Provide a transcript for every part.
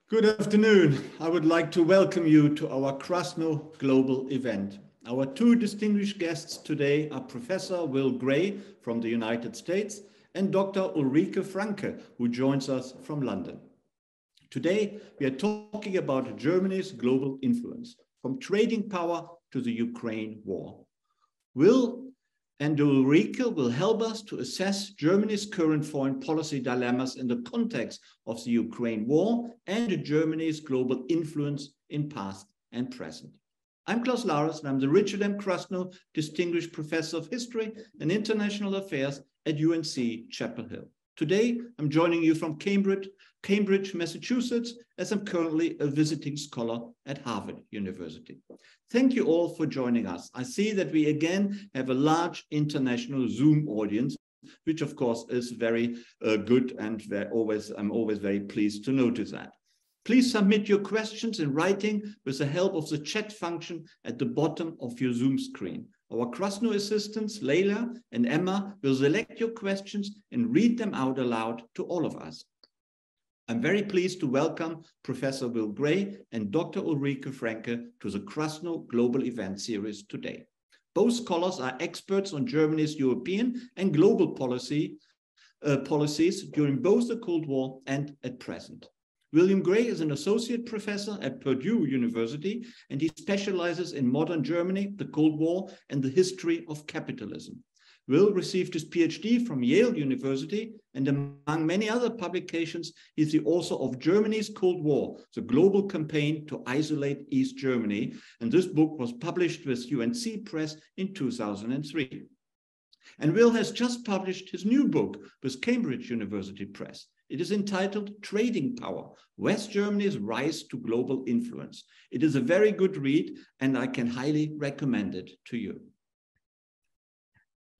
Good afternoon. I would like to welcome you to our Krasno Global Event. Our two distinguished guests today are Professor Will Gray from the United States and Dr. Ulrike Franke, who joins us from London. Today, we are talking about Germany's global influence, from trading power to the Ukraine war. Will and Ulrike will help us to assess Germany's current foreign policy dilemmas in the context of the Ukraine war and Germany's global influence in past and present. I'm Klaus Larres, and I'm the Richard M. Krasno Distinguished Professor of History and International Affairs at UNC-Chapel Hill. Today, I'm joining you from Cambridge, Massachusetts, as I'm currently a visiting scholar at Harvard University. Thank you all for joining us. I see that we again have a large international Zoom audience, which of course is very good, and I'm always very pleased to notice that. Please submit your questions in writing with the help of the chat function at the bottom of your Zoom screen. Our Krasno assistants, Leila and Emma, will select your questions and read them out aloud to all of us. I'm very pleased to welcome Professor Will Gray and Dr. Ulrike Franke to the Krasno Global Event series today. Both scholars are experts on Germany's European and global policies during both the Cold War and at present. William Gray is an associate professor at Purdue University, and he specializes in modern Germany, the Cold War, and the history of capitalism. Will received his PhD from Yale University, and among many other publications, he's the author of Germany's Cold War, the global campaign to isolate East Germany. And this book was published with UNC Press in 2003. And Will has just published his new book with Cambridge University Press. It is entitled Trading Power, West Germany's Rise to Global Influence. It is a very good read, and I can highly recommend it to you.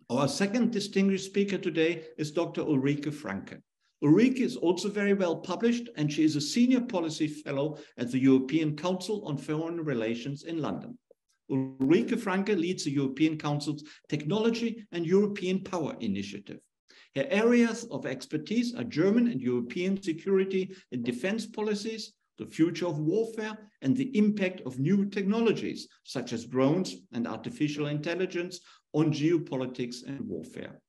Our second distinguished speaker today is Dr. Ulrike Franke. Ulrike is also very well published, and she is a senior policy fellow at the European Council on Foreign Relations in London. Ulrike Franke leads the European Council's Technology and European Power Initiative. Her areas of expertise are German and European security and defense policies, the future of warfare, and the impact of new technologies, such as drones and artificial intelligence, on geopolitics and warfare.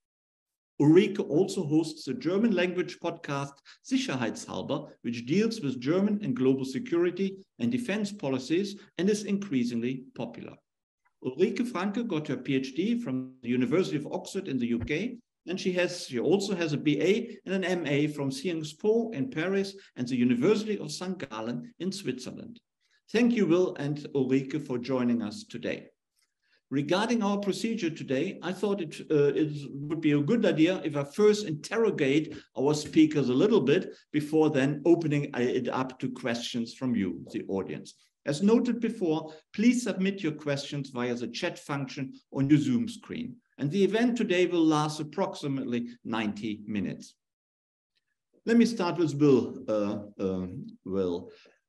Ulrike also hosts the German language podcast Sicherheitshalber, which deals with German and global security and defense policies and is increasingly popular. Ulrike Franke got her PhD from the University of Oxford in the UK, and she also has a BA and an MA from Sciences Po in Paris and the University of St. Gallen in Switzerland. Thank you, Will and Ulrike, for joining us today. Regarding our procedure today, I thought it would be a good idea if I first interrogate our speakers a little bit before then opening it up to questions from you, the audience. As noted before, please submit your questions via the chat function on your Zoom screen. And the event today will last approximately 90 minutes. Let me start with Will.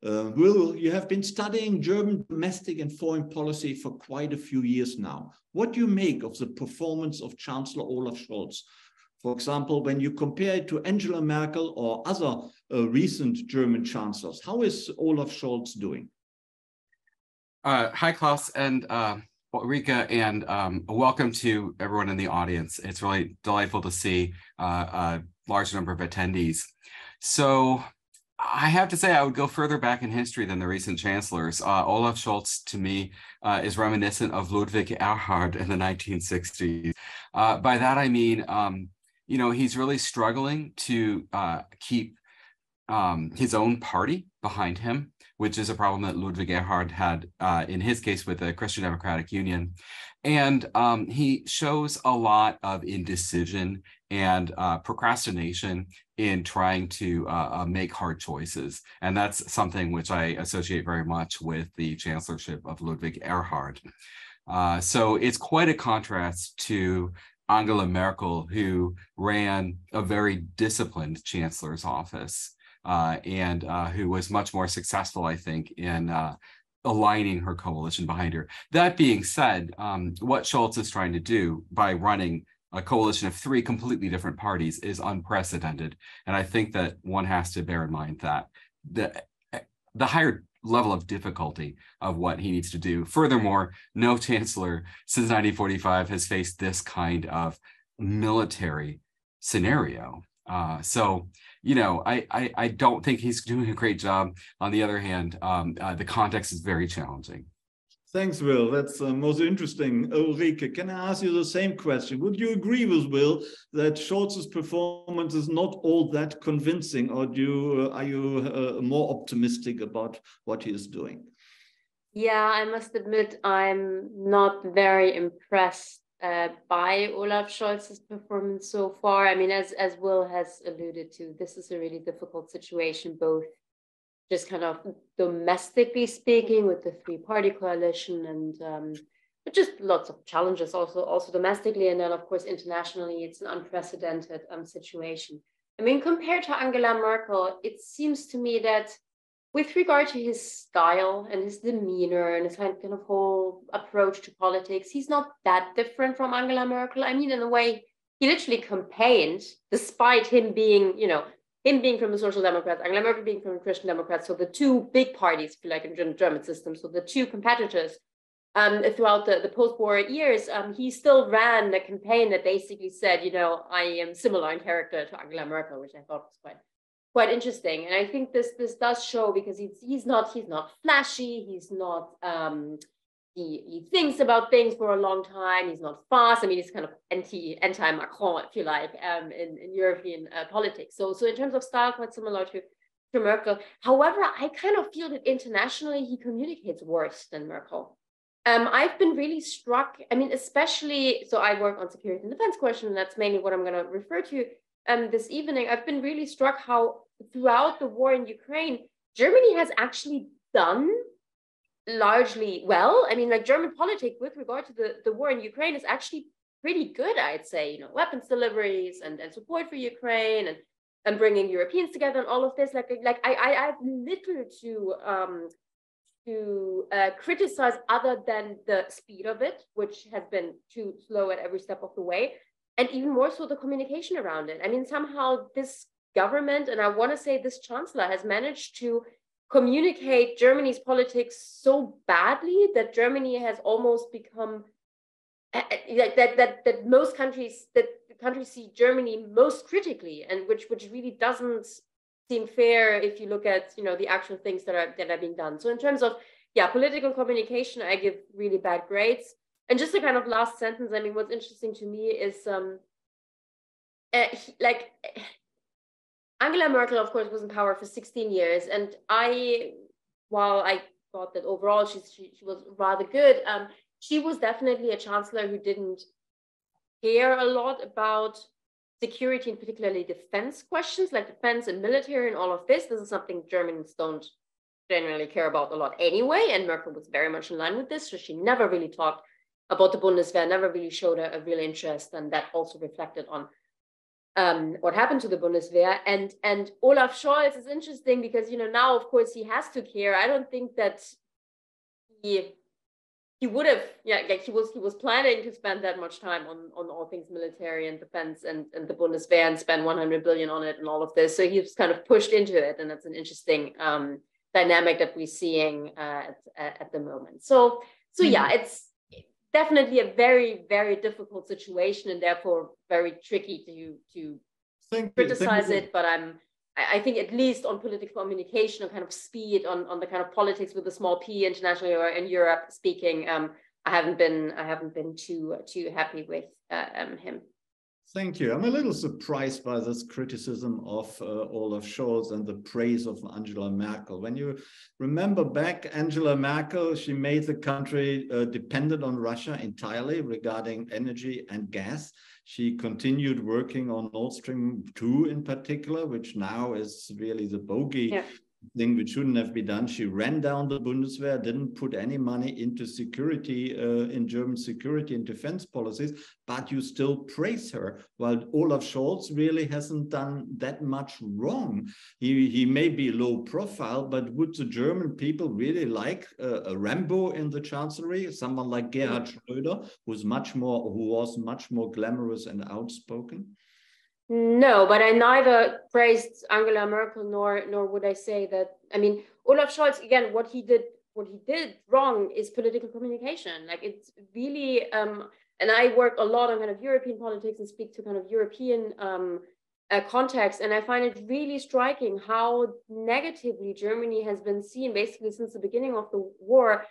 Will, you have been studying German domestic and foreign policy for quite a few years now. What do you make of the performance of Chancellor Olaf Scholz? For example, when you compare it to Angela Merkel or other recent German chancellors, how is Olaf Scholz doing? Hi, Klaus and Ulrike, and welcome to everyone in the audience. It's really delightful to see a large number of attendees. So I have to say I would go further back in history than the recent chancellors. Olaf Scholz, to me, is reminiscent of Ludwig Erhard in the 1960s. By that, I mean, he's really struggling to keep his own party behind him, which is a problem that Ludwig Erhard had in his case with the Christian Democratic Union. And he shows a lot of indecision and procrastination in trying to make hard choices. And that's something which I associate very much with the chancellorship of Ludwig Erhard. So it's quite a contrast to Angela Merkel, who ran a very disciplined chancellor's office. and who was much more successful, I think, in aligning her coalition behind her. That being said, what Scholz is trying to do by running a coalition of three completely different parties is unprecedented. And I think that one has to bear in mind that the higher level of difficulty of what he needs to do. Furthermore, no chancellor since 1945 has faced this kind of military scenario. So, you know, I don't think he's doing a great job. On the other hand, the context is very challenging. Thanks, Will. That's most interesting. Ulrike, can I ask you the same question? Would you agree with Will that Scholz's performance is not all that convincing, or are you more optimistic about what he is doing? Yeah, I must admit I'm not very impressed by Olaf Scholz's performance so far. I mean, as Will has alluded to, this is a really difficult situation, both just kind of domestically speaking with the three-party coalition and but just lots of challenges also domestically, and then of course internationally it's an unprecedented situation. I mean, compared to Angela Merkel, it seems to me that with regard to his style and his demeanor and his kind of whole approach to politics, he's not that different from Angela Merkel. I mean, in a way, he literally campaigned despite him being, you know, him being from the Social Democrats, Angela Merkel being from the Christian Democrats, so the two big parties, if you like, in the German system, so the two competitors throughout the post-war years, he still ran a campaign that basically said, you know, I am similar in character to Angela Merkel, which I thought was quite interesting. And I think this does show, because he's not flashy, he's not he thinks about things for a long time. He's not fast. I mean, he's kind of anti-Macron, if you like, in European politics. So in terms of style, quite similar to Merkel. However, I kind of feel that internationally he communicates worse than Merkel. I've been really struck. I mean, especially, so I work on security and defense questions, and that's mainly what I'm going to refer to this evening. I've been really struck how throughout the war in Ukraine, Germany has actually done largely well. I mean, like, German politics with regard to the war in Ukraine is actually pretty good, I'd say. You know, weapons deliveries and support for Ukraine and bringing Europeans together and all of this. Like I have little to criticize other than the speed of it, which has been too slow at every step of the way, and even more so the communication around it. I mean, somehow this government, and I want to say this chancellor, has managed to communicate Germany's politics so badly that Germany has almost become that most countries, that the countries see Germany most critically, and which really doesn't seem fair if you look at, you know, the actual things that are being done. So in terms of political communication, I give really bad grades. And just a kind of last sentence, I mean, what's interesting to me is Angela Merkel, of course, was in power for 16 years. And while I thought that overall she was rather good, she was definitely a chancellor who didn't care a lot about security and particularly defense questions, like defense and military and all of this. This is something Germans don't generally care about a lot anyway. And Merkel was very much in line with this. So she never really talked about the Bundeswehr, never really showed a real interest. And that also reflected on what happened to the Bundeswehr. And Olaf Scholz is interesting because, you know, now, of course, he has to care. I don't think that he would have, he was planning to spend that much time on all things military and defense and the Bundeswehr and spend 100 billion on it and all of this. So he was kind of pushed into it. And that's an interesting dynamic that we're seeing at the moment. So yeah, it's definitely a very, very difficult situation and therefore very tricky to criticize it. But I think at least on political communication, on kind of speed, on the kind of politics with a small p internationally or in Europe speaking, I haven't been too happy with him. Thank you. I'm a little surprised by this criticism of Olaf Scholz and the praise of Angela Merkel. When you remember back, Angela Merkel, she made the country dependent on Russia entirely regarding energy and gas. She continued working on Nord Stream 2 in particular, which now is really the bogey thing which shouldn't have been done. She ran down the Bundeswehr, didn't put any money into security, in German security and defense policies, but you still praise her, while Olaf Scholz really hasn't done that much wrong. He may be low profile, but would the German people really like a Rambo in the chancellery, someone like Gerhard Schröder, who was much more glamorous and outspoken? No, but I neither praised Angela Merkel nor would I say that. I mean, Olaf Scholz, again, what he did wrong is political communication. Like, it's really, and I work a lot on kind of European politics and speak to kind of European context, and I find it really striking how negatively Germany has been seen basically since the beginning of the war,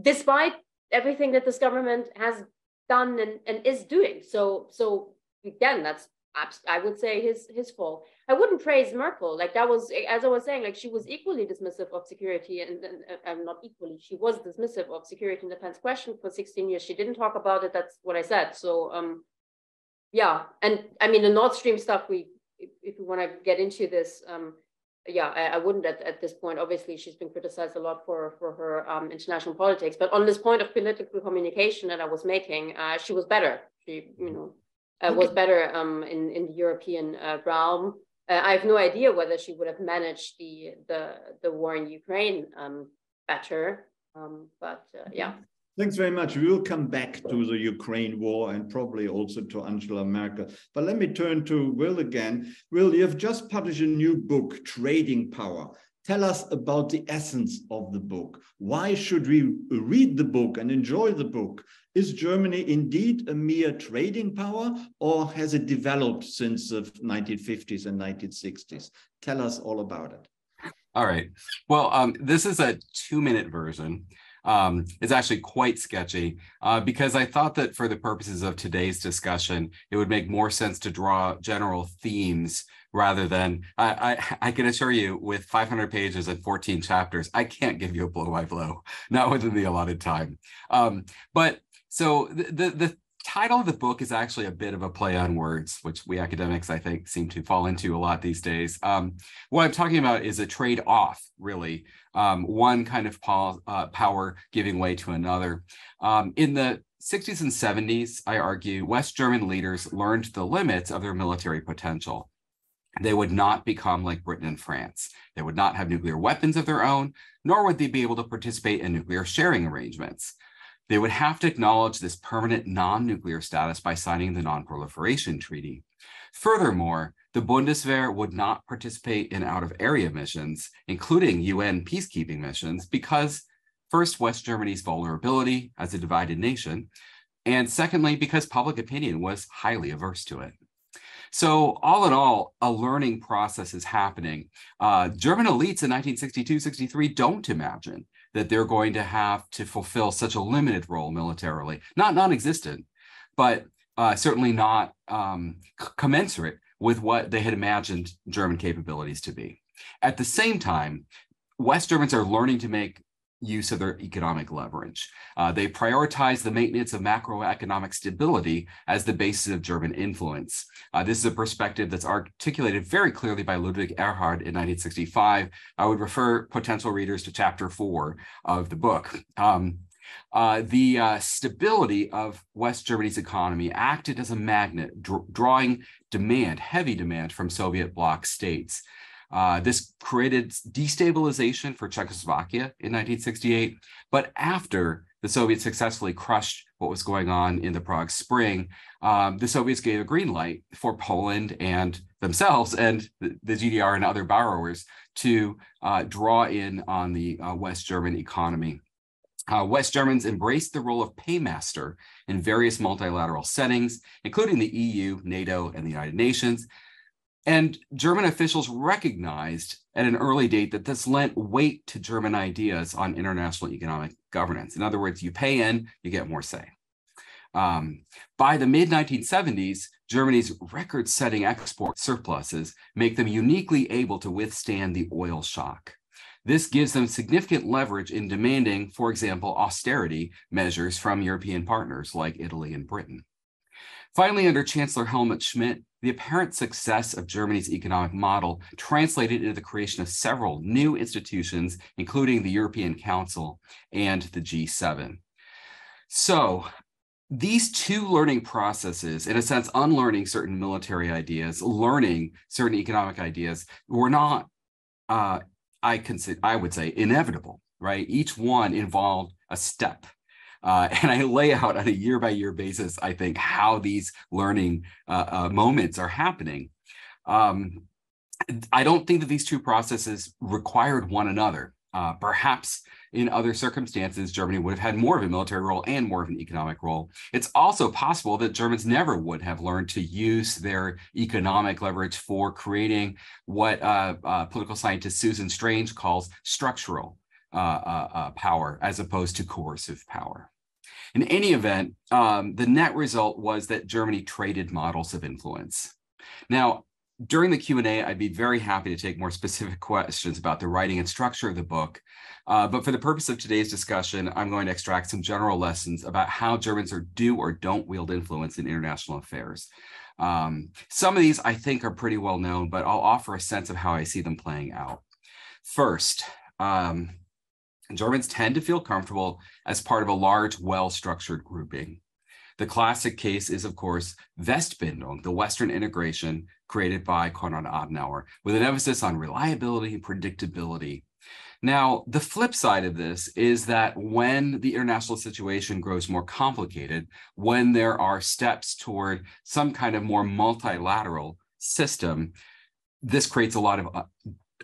despite everything that this government has done and is doing. So again, that's, I would say, his fault. I wouldn't praise Merkel. Like, that was, as I was saying, like, she was equally dismissive of security and not equally, she was dismissive of security and defense question for 16 years. She didn't talk about it. That's what I said. So yeah, and I mean, the Nord Stream stuff, if we want to get into this, yeah, I wouldn't at this point. Obviously, she's been criticized a lot for her international politics, but on this point of political communication that I was making, she was better. She, was better in the European realm. I have no idea whether she would have managed the war in Ukraine better, but yeah. Thanks very much. We will come back to the Ukraine war and probably also to Angela Merkel. But let me turn to Will again. Will, you have just published a new book, Trading Power. Tell us about the essence of the book. Why should we read the book and enjoy the book? Is Germany indeed a mere trading power, or has it developed since the 1950s and 1960s? Tell us all about it. All right. Well, this is a 2-minute version. It's actually quite sketchy because I thought that for the purposes of today's discussion, it would make more sense to draw general themes rather than, I can assure you, with 500 pages and 14 chapters, I can't give you a blow-by-blow, not within the allotted time. But so the title of the book is actually a bit of a play on words, which we academics, I think, seem to fall into a lot these days. What I'm talking about is a trade-off, really, one kind of power giving way to another. In the 60s and 70s, I argue, West German leaders learned the limits of their military potential. They would not become like Britain and France. They would not have nuclear weapons of their own, nor would they be able to participate in nuclear sharing arrangements. They would have to acknowledge this permanent non-nuclear status by signing the Non-Proliferation Treaty. Furthermore, the Bundeswehr would not participate in out-of-area missions, including UN peacekeeping missions, because first, West Germany's vulnerability as a divided nation, and secondly, because public opinion was highly averse to it. So all in all, a learning process is happening. German elites in 1962-63 don't imagine that they're going to have to fulfill such a limited role militarily, not non-existent, but certainly not commensurate with what they had imagined German capabilities to be. At the same time, West Germans are learning to make use of their economic leverage. They prioritize the maintenance of macroeconomic stability as the basis of German influence. This is a perspective that's articulated very clearly by Ludwig Erhard in 1965. I would refer potential readers to chapter 4 of the book. The stability of West Germany's economy acted as a magnet, drawing demand, heavy demand from Soviet bloc states. This created destabilization for Czechoslovakia in 1968, but after the Soviets successfully crushed what was going on in the Prague Spring, the Soviets gave a green light for Poland and themselves and the GDR and other borrowers to draw in on the West German economy. West Germans embraced the role of paymaster in various multilateral settings, including the EU, NATO, and the United Nations. And German officials recognized at an early date that this lent weight to German ideas on international economic governance. In other words, you pay in, you get more say. By the mid-1970s, Germany's record-setting export surpluses make them uniquely able to withstand the oil shock. This gives them significant leverage in demanding, for example, austerity measures from European partners like Italy and Britain. Finally, under Chancellor Helmut Schmidt, the apparent success of Germany's economic model translated into the creation of several new institutions, including the European Council and the G7. So these two learning processes, in a sense, unlearning certain military ideas, learning certain economic ideas, were not, I would say, inevitable, right? Each one involved a step. And I lay out on a year-by-year basis, I think, how these learning moments are happening. I don't think that these two processes required one another. Perhaps in other circumstances, Germany would have had more of a military role and more of an economic role. It's also possible that Germans never would have learned to use their economic leverage for creating what political scientist Susan Strange calls structural power as opposed to coercive power. In any event, the net result was that Germany traded models of influence. Now, during the Q&A, I'd be very happy to take more specific questions about the writing and structure of the book. But for the purpose of today's discussion, I'm going to extract some general lessons about how Germans do or don't wield influence in international affairs. Some of these I think are pretty well known, but I'll offer a sense of how I see them playing out. First, Germans tend to feel comfortable as part of a large, well-structured grouping. The classic case is, of course, Westbindung, the Western integration created by Konrad Adenauer, with an emphasis on reliability and predictability. Now, the flip side of this is that when the international situation grows more complicated, when there are steps toward some kind of more multilateral system, this creates a lot of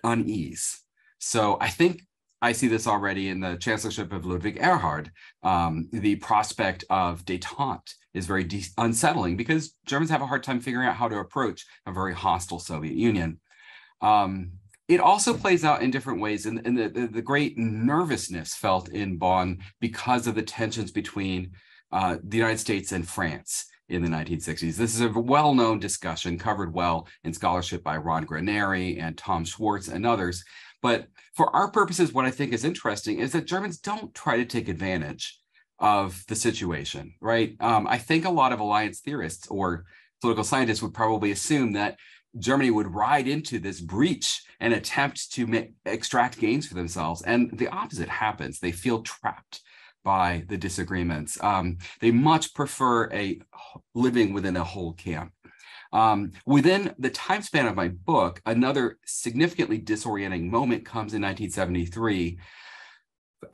unease. So I think I see this already in the chancellorship of Ludwig Erhard. The prospect of détente is very unsettling because Germans have a hard time figuring out how to approach a very hostile Soviet Union. It also plays out in different ways in the great nervousness felt in Bonn because of the tensions between the United States and France in the 1960s. This is a well-known discussion covered well in scholarship by Ron Graneri and Tom Schwartz and others. But for our purposes, what I think is interesting is that Germans don't try to take advantage of the situation, right? I think a lot of alliance theorists or political scientists would probably assume that Germany would ride into this breach and attempt to extract gains for themselves. And the opposite happens. They feel trapped by the disagreements. They much prefer living within a whole camp. Within the time span of my book, another significantly disorienting moment comes in 1973,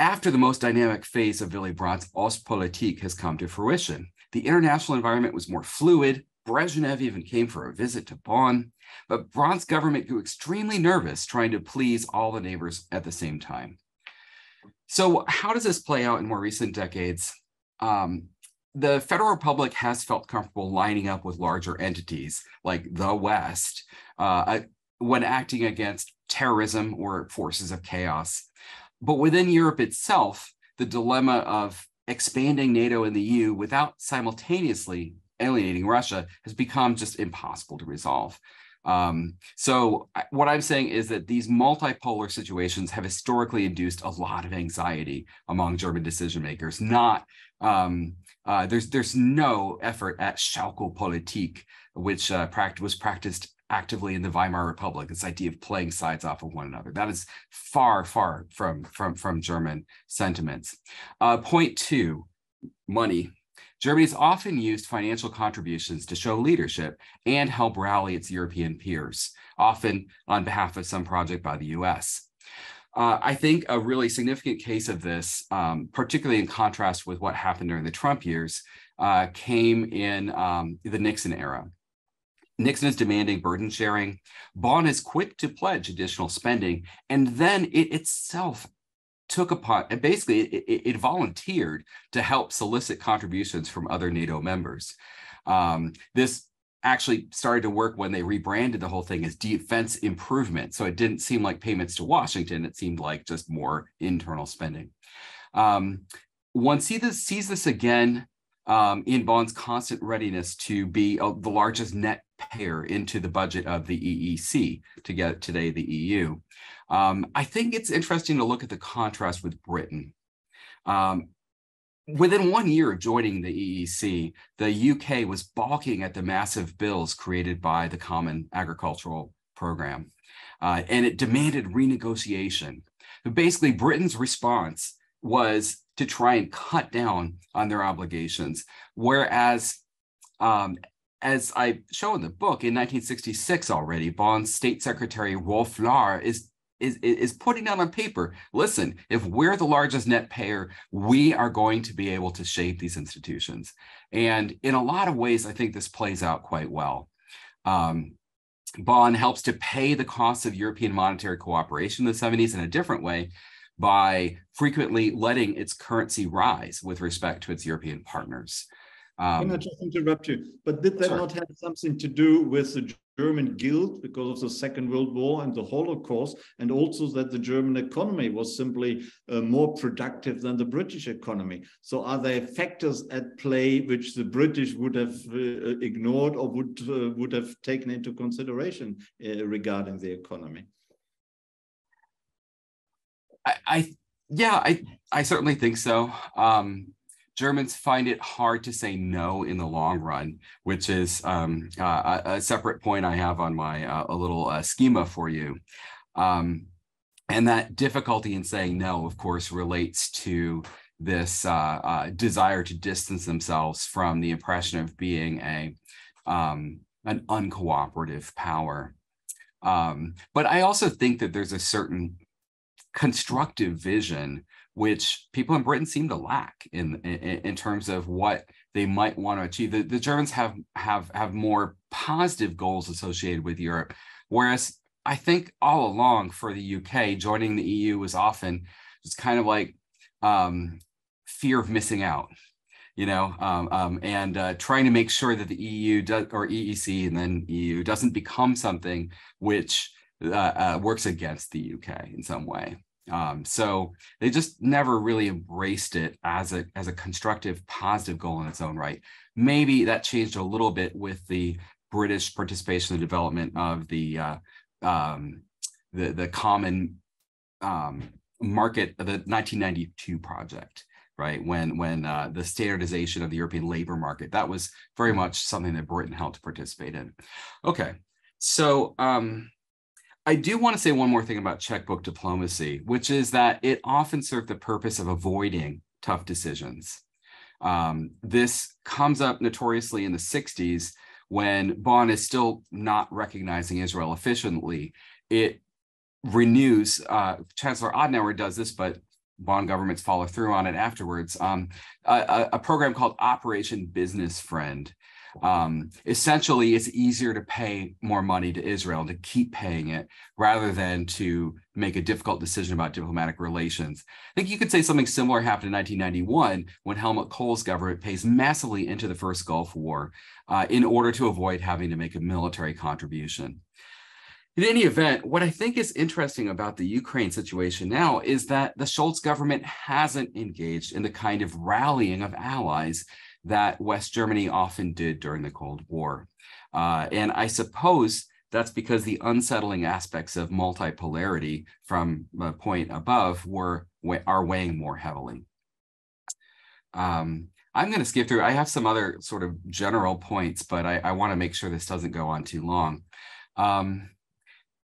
after the most dynamic phase of Willy Brandt's Ostpolitik has come to fruition. The international environment was more fluid. Brezhnev even came for a visit to Bonn, but Brandt's government grew extremely nervous trying to please all the neighbors at the same time. So how does this play out in more recent decades? The Federal Republic has felt comfortable lining up with larger entities like the West when acting against terrorism or forces of chaos. But within Europe itself, the dilemma of expanding NATO and the EU without simultaneously alienating Russia has become just impossible to resolve. So what I'm saying is that these multipolar situations have historically induced a lot of anxiety among German decision makers. There's no effort at Schaukelpolitik, which was practiced actively in the Weimar Republic, this idea of playing sides off of one another. That is far, far from German sentiments. Point two, money. Germany has often used financial contributions to show leadership and help rally its European peers, often on behalf of some project by the US. I think a really significant case of this, particularly in contrast with what happened during the Trump years, came in the Nixon era. Nixon is demanding burden sharing. Bonn is quick to pledge additional spending, and then it itself took upon, and basically it volunteered to help solicit contributions from other NATO members. This actually started to work when they rebranded the whole thing as defense improvement. So it didn't seem like payments to Washington, it seemed like just more internal spending. One sees this again in Bonn's constant readiness to be the largest net payer into the budget of the EEC, to get today the EU. I think it's interesting to look at the contrast with Britain. within 1 year of joining the EEC, the UK was balking at the massive bills created by the Common Agricultural Program, and it demanded renegotiation. But basically, Britain's response was to try and cut down on their obligations, whereas, as I show in the book, in 1966 already, Bonn's State Secretary Klaus Larres is putting down on paper, listen, if we're the largest net payer, we are going to be able to shape these institutions. And in a lot of ways, I think this plays out quite well. Bonn helps to pay the costs of European monetary cooperation in the 70s in a different way by frequently letting its currency rise with respect to its European partners. Can I just interrupt you? But did that not have something to do with the German guilt because of the Second World War and the Holocaust, and also that the German economy was simply more productive than the British economy? So are there factors at play which the British would have ignored or would have taken into consideration regarding the economy? I certainly think so. Germans find it hard to say no in the long run, which is a separate point I have on my a little schema for you. And that difficulty in saying no, of course, relates to this desire to distance themselves from the impression of being an uncooperative power. But I also think that there's a certain constructive vision which people in Britain seem to lack in terms of what they might want to achieve. The Germans have more positive goals associated with Europe, whereas I think all along for the UK, joining the EU was often just kind of like fear of missing out, and trying to make sure that the EU or EEC and then EU doesn't become something which works against the UK in some way. So they just never really embraced it as a constructive, positive goal in its own right. Maybe that changed a little bit with the British participation in the development of the common market, the 1992 project, right? When the standardization of the European labor market, that was very much something that Britain helped participate in. Okay, so I do want to say one more thing about checkbook diplomacy, which is that it often served the purpose of avoiding tough decisions. This comes up notoriously in the 60s when Bonn is still not recognizing Israel efficiently. It renews, Chancellor Adenauer does this, but Bonn governments follow through on it afterwards, a program called Operation Business Friend. Essentially, it's easier to pay more money to Israel and to keep paying it rather than to make a difficult decision about diplomatic relations. I think you could say something similar happened in 1991 when Helmut Kohl's government pays massively into the first Gulf War in order to avoid having to make a military contribution. In any event, what I think is interesting about the Ukraine situation now is that the Scholz government hasn't engaged in the kind of rallying of allies that West Germany often did during the Cold War. And I suppose that's because the unsettling aspects of multipolarity from the point above are weighing more heavily. I'm going to skip through. I have some other sort of general points, but I want to make sure this doesn't go on too long.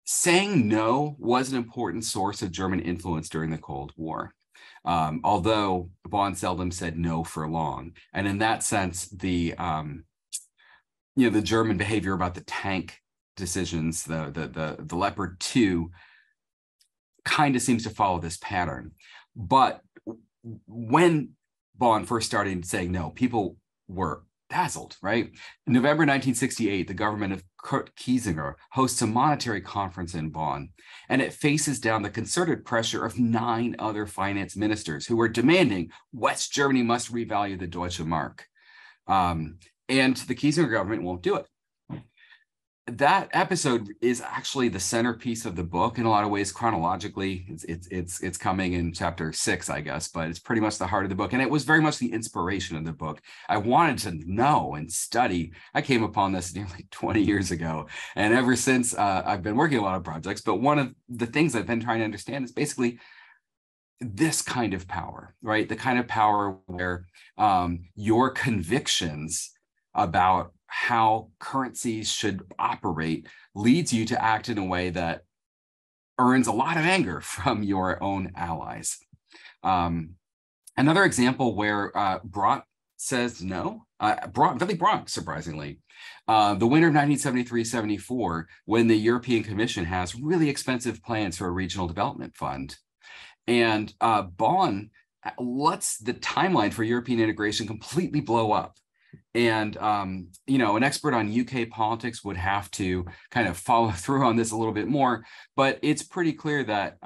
Saying no was an important source of German influence during the Cold War. Although Bonn seldom said no for long. And in that sense, the German behavior about the tank decisions, the Leopard 2 kind of seems to follow this pattern. But when Bonn first started saying no, people were dazzled, right? In November 1968, the government of Kurt Kiesinger hosts a monetary conference in Bonn, and it faces down the concerted pressure of 9 other finance ministers who were demanding West Germany must revalue the Deutsche Mark. And the Kiesinger government won't do it. That episode is actually the centerpiece of the book in a lot of ways. Chronologically, it's coming in chapter 6, I guess, but it's pretty much the heart of the book. And it was very much the inspiration of the book. I wanted to know and study. I came upon this nearly 20 years ago. And ever since, I've been working on a lot of projects. But one of the things I've been trying to understand is basically this kind of power, right? The kind of power where your convictions about how currencies should operate leads you to act in a way that earns a lot of anger from your own allies. Another example where Brandt says no, Willy Brandt, surprisingly, the winter of 1973-74, when the European Commission has really expensive plans for a regional development fund. And Bonn lets the timeline for European integration completely blow up. And, you know, an expert on UK politics would have to kind of follow through on this a little bit more, but it's pretty clear that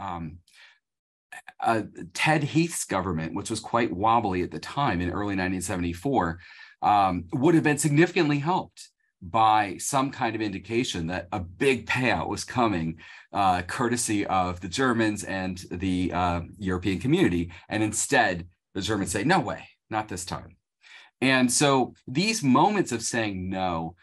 Ted Heath's government, which was quite wobbly at the time in early 1974, would have been significantly helped by some kind of indication that a big payout was coming, courtesy of the Germans and the European community. And instead, the Germans say, no way, not this time. And so these moments of saying no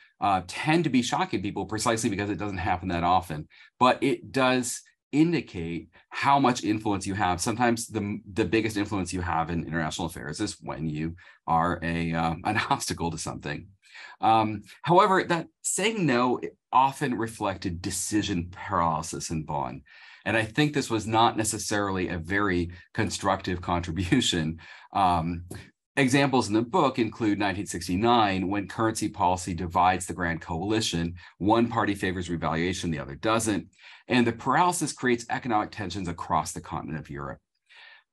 tend to be shocking people precisely because it doesn't happen that often, but it does indicate how much influence you have. Sometimes the biggest influence you have in international affairs is when you are an obstacle to something. However, that saying no often reflected decision paralysis in Bonn. And I think this was not necessarily a very constructive contribution. Examples in the book include 1969, when currency policy divides the Grand Coalition. One party favors revaluation, the other doesn't. And the paralysis creates economic tensions across the continent of Europe.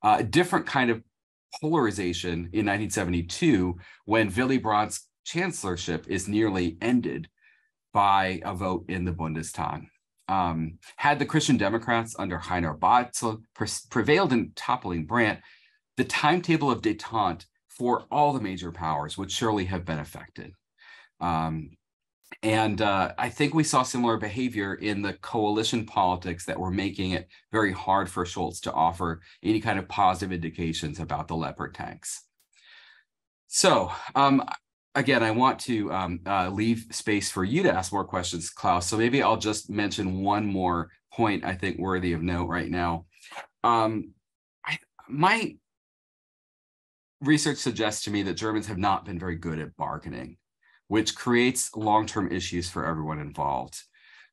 A different kind of polarization in 1972, when Willy Brandt's chancellorship is nearly ended by a vote in the Bundestag. Had the Christian Democrats under Heiner Barzel prevailed in toppling Brandt, the timetable of détente for all the major powers would surely have been affected. And I think we saw similar behavior in the coalition politics that were making it very hard for Scholz to offer any kind of positive indications about the Leopard tanks. So again, I want to leave space for you to ask more questions, Klaus. So maybe I'll just mention one more point I think worthy of note right now. My research suggests to me that Germans have not been very good at bargaining, which creates long-term issues for everyone involved.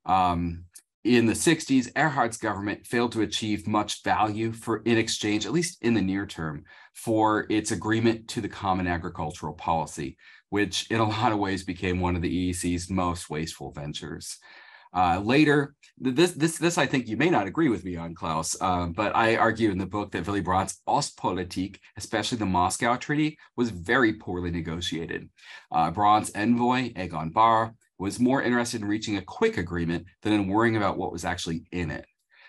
In the 60s, Erhard's government failed to achieve much value in exchange, at least in the near term, for its agreement to the Common Agricultural Policy, which in a lot of ways became one of the EEC's most wasteful ventures. Later, this I think you may not agree with me on, Klaus, but I argue in the book that Willy Brandt's Ostpolitik, especially the Moscow Treaty, was very poorly negotiated. Brandt's envoy, Egon Bahr, was more interested in reaching a quick agreement than in worrying about what was actually in it.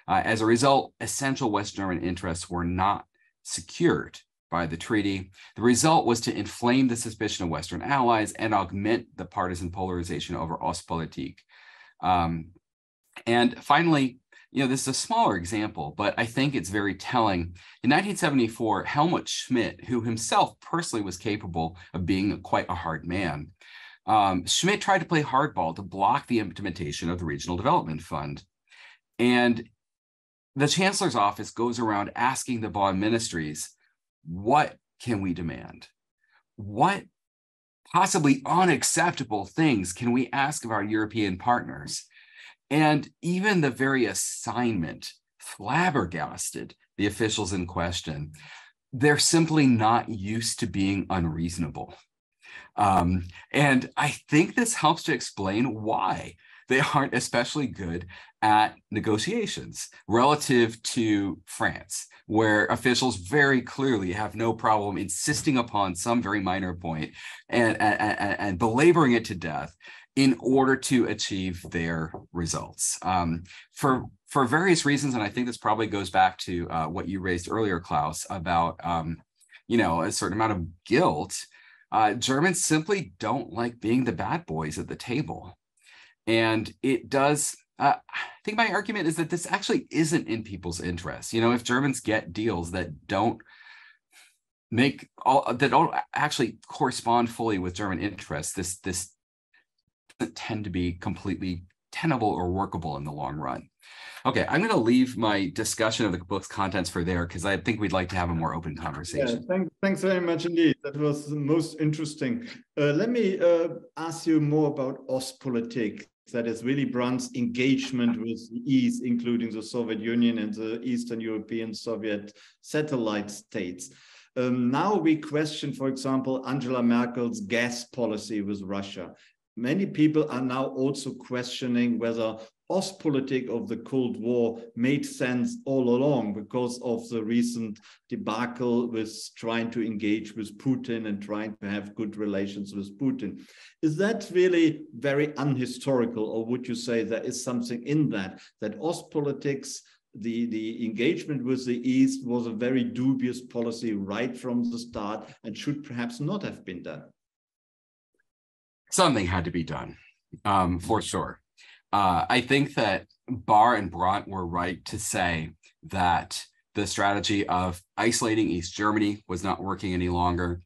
As a result, essential West German interests were not secured by the treaty. The result was to inflame the suspicion of Western allies and augment the partisan polarization over Ostpolitik. And finally, you know, this is a smaller example, but I think it's very telling. In 1974, Helmut Schmidt, who himself personally was capable of being quite a hard man, Schmidt tried to play hardball to block the implementation of the Regional Development Fund. And the Chancellor's office goes around asking the Bonn ministries, what can we demand? What possibly unacceptable things can we ask of our European partners? And even the very assignment flabbergasted the officials in question. They're simply not used to being unreasonable. And I think this helps to explain why they aren't especially good at negotiations relative to France, where officials very clearly have no problem insisting upon some very minor point and belaboring it to death in order to achieve their results. For various reasons, and I think this probably goes back to what you raised earlier, Klaus, about you know, a certain amount of guilt. Germans simply don't like being the bad boys at the table. And it does, I think my argument is that this actually isn't in people's interests. You know, if Germans get deals that don't actually correspond fully with German interests, this doesn't tend to be completely tenable or workable in the long run. Okay, I'm going to leave my discussion of the book's contents for there because I think we'd like to have a more open conversation. Yeah, thanks very much indeed. That was the most interesting. Let me ask you more about Ostpolitik. That is Willy Brandt's engagement with the East, including the Soviet Union and the Eastern European Soviet satellite states. Now we question, for example, Angela Merkel's gas policy with Russia. Many people are now also questioning whether Ostpolitik of the Cold War made sense all along because of the recent debacle with trying to engage with Putin and trying to have good relations with Putin. Is that really very unhistorical, or would you say there is something in that Ostpolitics, the engagement with the East was a very dubious policy right from the start and should perhaps not have been done? Something had to be done, for sure. I think that Barr and Brandt were right to say that the strategy of isolating East Germany was not working any longer,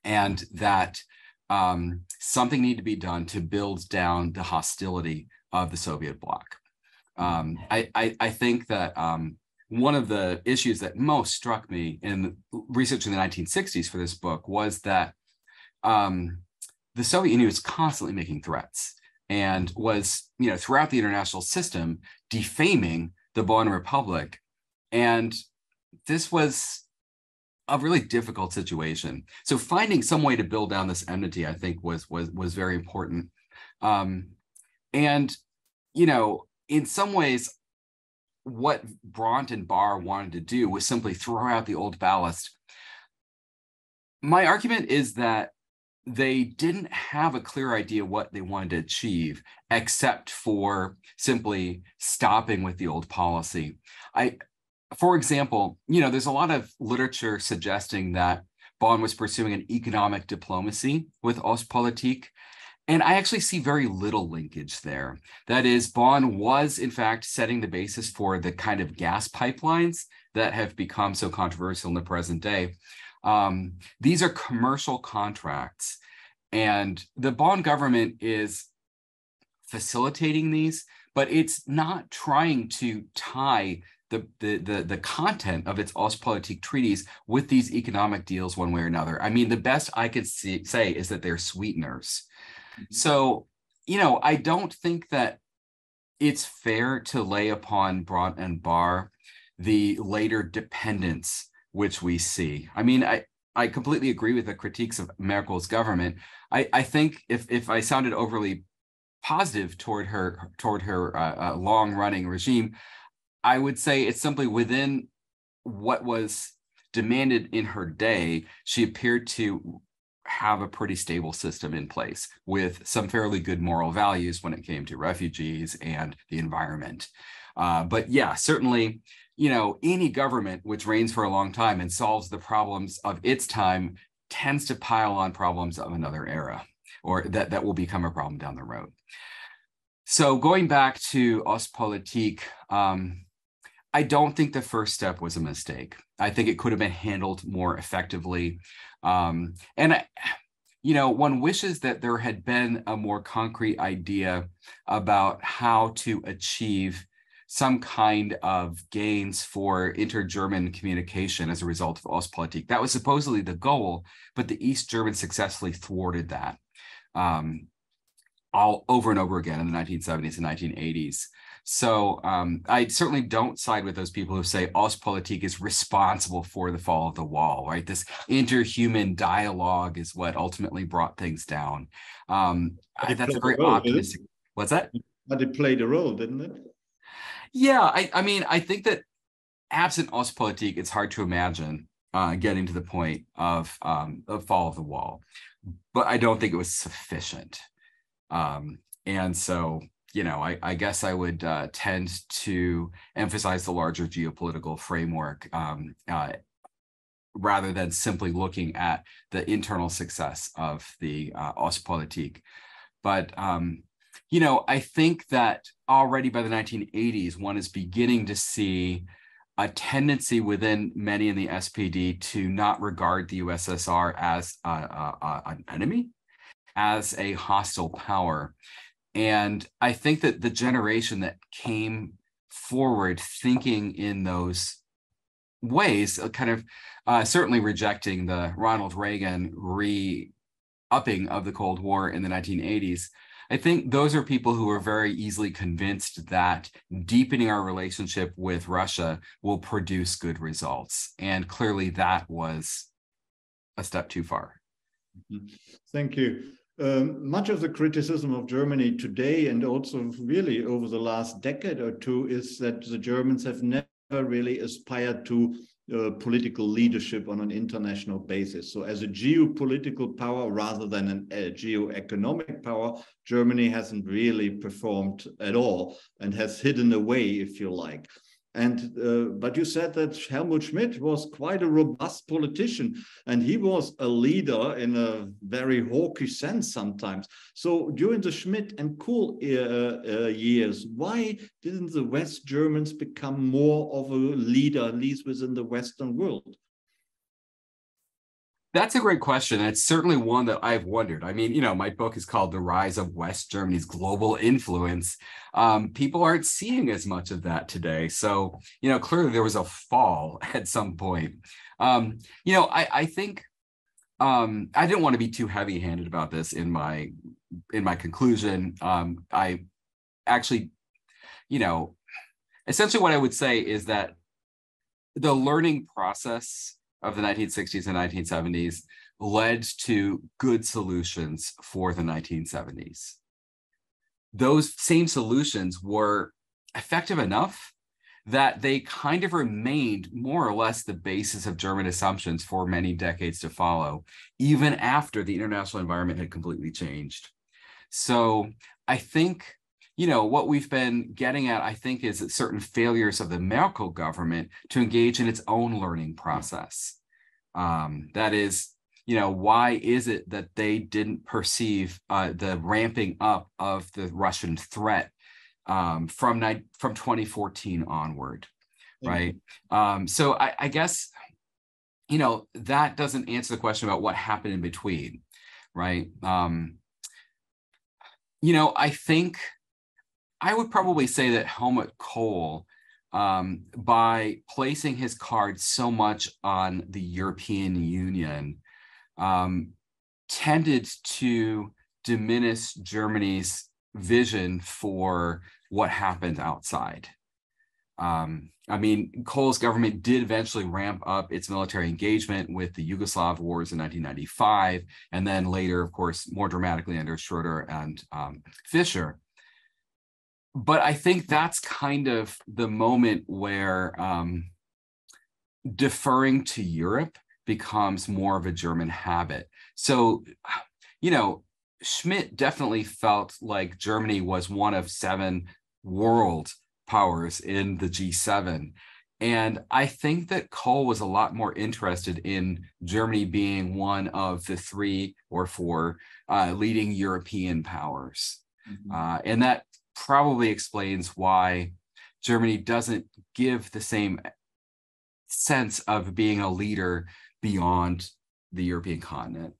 and that something needed to be done to build down the hostility of the Soviet bloc. I think that one of the issues that most struck me in researching the 1960s for this book was that the Soviet Union was constantly making threats and was, throughout the international system, defaming the Bonn Republic. And this was a really difficult situation. So finding some way to build down this enmity, I think, was very important. And, in some ways, what Brandt and Barr wanted to do was simply throw out the old ballast. My argument is that they didn't have a clear idea what they wanted to achieve, except for simply stopping with the old policy. For example, there's a lot of literature suggesting that Bonn was pursuing an economic diplomacy with Ostpolitik, and I actually see very little linkage there. That is, Bonn was, in fact, setting the basis for the kind of gas pipelines that have become so controversial in the present day. These are commercial contracts, and the Bonn government is facilitating these, but it's not trying to tie the content of its Ostpolitik treaties with these economic deals one way or another. I mean, the best I could say is that they're sweeteners. So, I don't think that it's fair to lay upon Brandt and Barr the later dependence which we see. I mean, I completely agree with the critiques of Merkel's government. I think if I sounded overly positive toward her long-running regime, I would say it's simply within what was demanded in her day. She appeared to have a pretty stable system in place with some fairly good moral values when it came to refugees and the environment. But yeah, certainly, any government which reigns for a long time and solves the problems of its time tends to pile on problems of another era, or that will become a problem down the road. So going back to Ostpolitik, I don't think the first step was a mistake. I think it could have been handled more effectively. And one wishes that there had been a more concrete idea about how to achieve some kind of gains for inter-German communication as a result of Ostpolitik. That was supposedly the goal, but the East Germans successfully thwarted that all over and over again in the 1970s and 1980s. So I certainly don't side with those people who say Ostpolitik is responsible for the fall of the wall, right? This interhuman dialogue is what ultimately brought things down. That's a very optimistic. What's that? But it played a role, didn't it? Yeah, I mean, I think that absent Ostpolitik, it's hard to imagine getting to the point of fall of the wall, but I don't think it was sufficient. And so, I guess I would tend to emphasize the larger geopolitical framework rather than simply looking at the internal success of the Ostpolitik. But, I think that already by the 1980s, one is beginning to see a tendency within many in the SPD to not regard the USSR as an enemy, as a hostile power. And I think that the generation that came forward thinking in those ways, kind of certainly rejecting the Ronald Reagan re-upping of the Cold War in the 1980s. I think those are people who are very easily convinced that deepening our relationship with Russia will produce good results. And clearly that was a step too far. Thank you. Much of the criticism of Germany today, and also really over the last decade or two, is that the Germans have never really aspired to political leadership on an international basis. So as a geopolitical power rather than a geoeconomic power, Germany hasn't really performed at all and has hidden away, if you like. And but you said that Helmut Schmidt was quite a robust politician, and he was a leader in a very hawkish sense sometimes. So during the Schmidt and Kohl years, why didn't the West Germans become more of a leader, at least within the Western world? That's a great question. It's certainly one that I've wondered. I mean, my book is called The Rise of West Germany's Global Influence. People aren't seeing as much of that today. So, clearly there was a fall at some point. I think I didn't want to be too heavy-handed about this in my conclusion. I actually, essentially what I would say is that the learning process of the 1960s and 1970s led to good solutions for the 1970s. Those same solutions were effective enough that they kind of remained more or less the basis of German assumptions for many decades to follow, even after the international environment had completely changed. So I think what we've been getting at, I think, is certain failures of the Merkel government to engage in its own learning process. That is, why is it that they didn't perceive the ramping up of the Russian threat from 2014 onward, right? So I guess, that doesn't answer the question about what happened in between, right? I think I would probably say that Helmut Kohl, by placing his cards so much on the European Union, tended to diminish Germany's vision for what happened outside. Kohl's government did eventually ramp up its military engagement with the Yugoslav wars in 1995, and then later, of course, more dramatically under Schröder and Fischer. But I think that's kind of the moment where deferring to Europe becomes more of a German habit. So, Schmidt definitely felt like Germany was one of 7 world powers in the G7. And I think that Kohl was a lot more interested in Germany being one of the 3 or 4 leading European powers. Mm-hmm. And that probably explains why Germany doesn't give the same sense of being a leader beyond the European continent.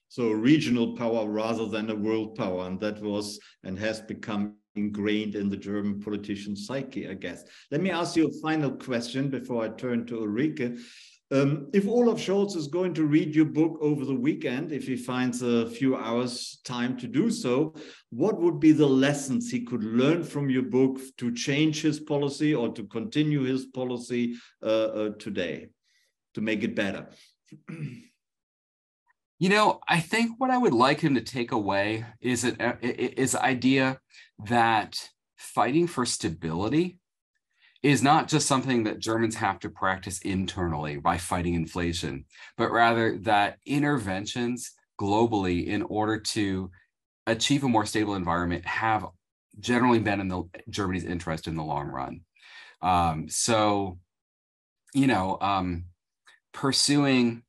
So regional power rather than a world power, and that was and has become ingrained in the German politician psyche, I guess. Let me ask you a final question before I turn to Ulrike. If Olaf Scholz is going to read your book over the weekend, if he finds a few hours time to do so, what would be the lessons he could learn from your book to change his policy or to continue his policy today, to make it better? I think what I would like him to take away is the idea that fighting for stability is not just something that Germans have to practice internally by fighting inflation, but rather that interventions globally in order to achieve a more stable environment have generally been in Germany's interest in the long run. Pursuing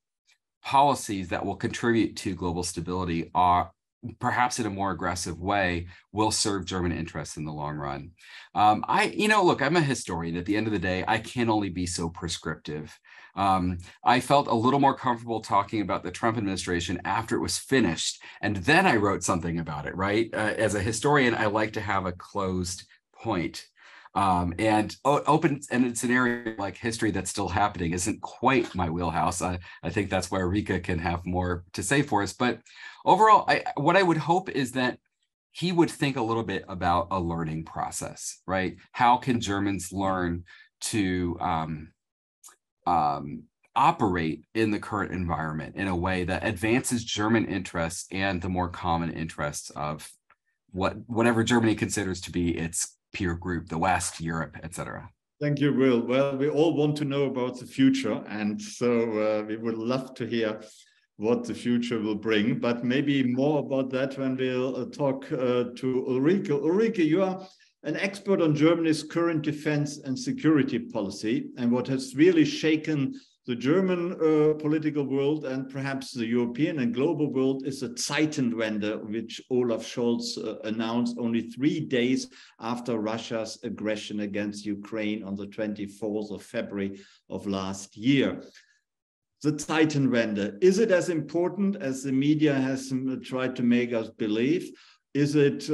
policies that will contribute to global stability are perhaps in a more aggressive way will serve German interests in the long run. Look, I'm a historian. At the end of the day, I can only be so prescriptive. I felt a little more comfortable talking about the Trump administration after it was finished, and then I wrote something about it, right? As a historian, I like to have a closed point. And open-ended scenario like history that's still happening isn't quite my wheelhouse. I think that's where Rika can have more to say for us. But overall, what I would hope is that he would think a little bit about a learning process, right? How can Germans learn to operate in the current environment in a way that advances German interests and the more common interests of whatever Germany considers to be its peer group, the West, Europe, etc. Thank you, Will. Well, we all want to know about the future, and so we would love to hear what the future will bring, but maybe more about that when we'll talk to Ulrike. Ulrike, you are an expert on Germany's current defense and security policy, and what has really shaken the German political world and perhaps the European and global world is a Zeitenwende, which Olaf Scholz announced only 3 days after Russia's aggression against Ukraine on the 24th of February of last year. The Zeitenwende, is it as important as the media has tried to make us believe? Is it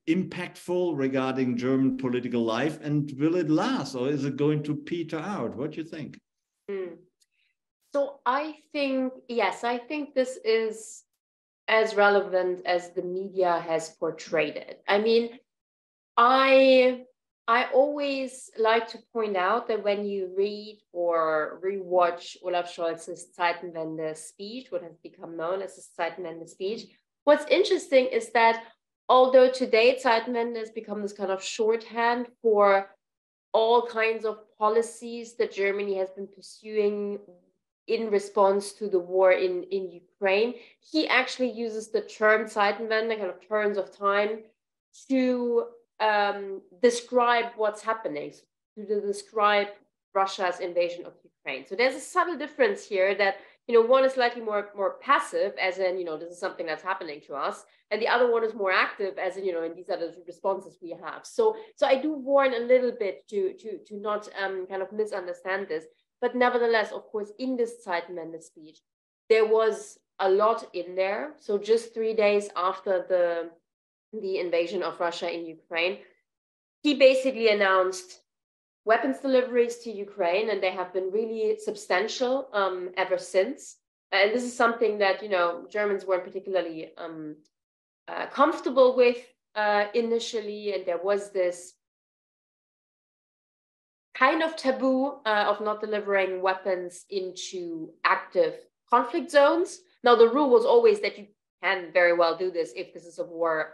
impactful regarding German political life, and will it last, or is it going to peter out? What do you think? So I think, yes, I think this is as relevant as the media has portrayed it. I mean, I always like to point out that when you read or rewatch Olaf Scholz's Zeitenwende speech, what has become known as the Zeitenwende speech, what's interesting is that although today Zeitenwende has become this kind of shorthand for all kinds of policies that Germany has been pursuing in response to the war in Ukraine, he actually uses the term Zeitenwende, kind of turns of time, to describe what's happening, to describe Russia's invasion of Ukraine. So there's a subtle difference here that, you know, one is slightly more passive, as in, you know, this is something that's happening to us, and the other one is more active, as in, you know, and these are the responses we have. So I do warn a little bit to not kind of misunderstand this, but nevertheless, of course, in this Zeitenwende speech, there was a lot in there. So just 3 days after the invasion of Russia in Ukraine, he basically announced weapons deliveries to Ukraine, and they have been really substantial ever since. And this is something that, you know, Germans weren't particularly comfortable with initially, and there was this kind of taboo of not delivering weapons into active conflict zones. Now, the rule was always that you can very well do this if this is a war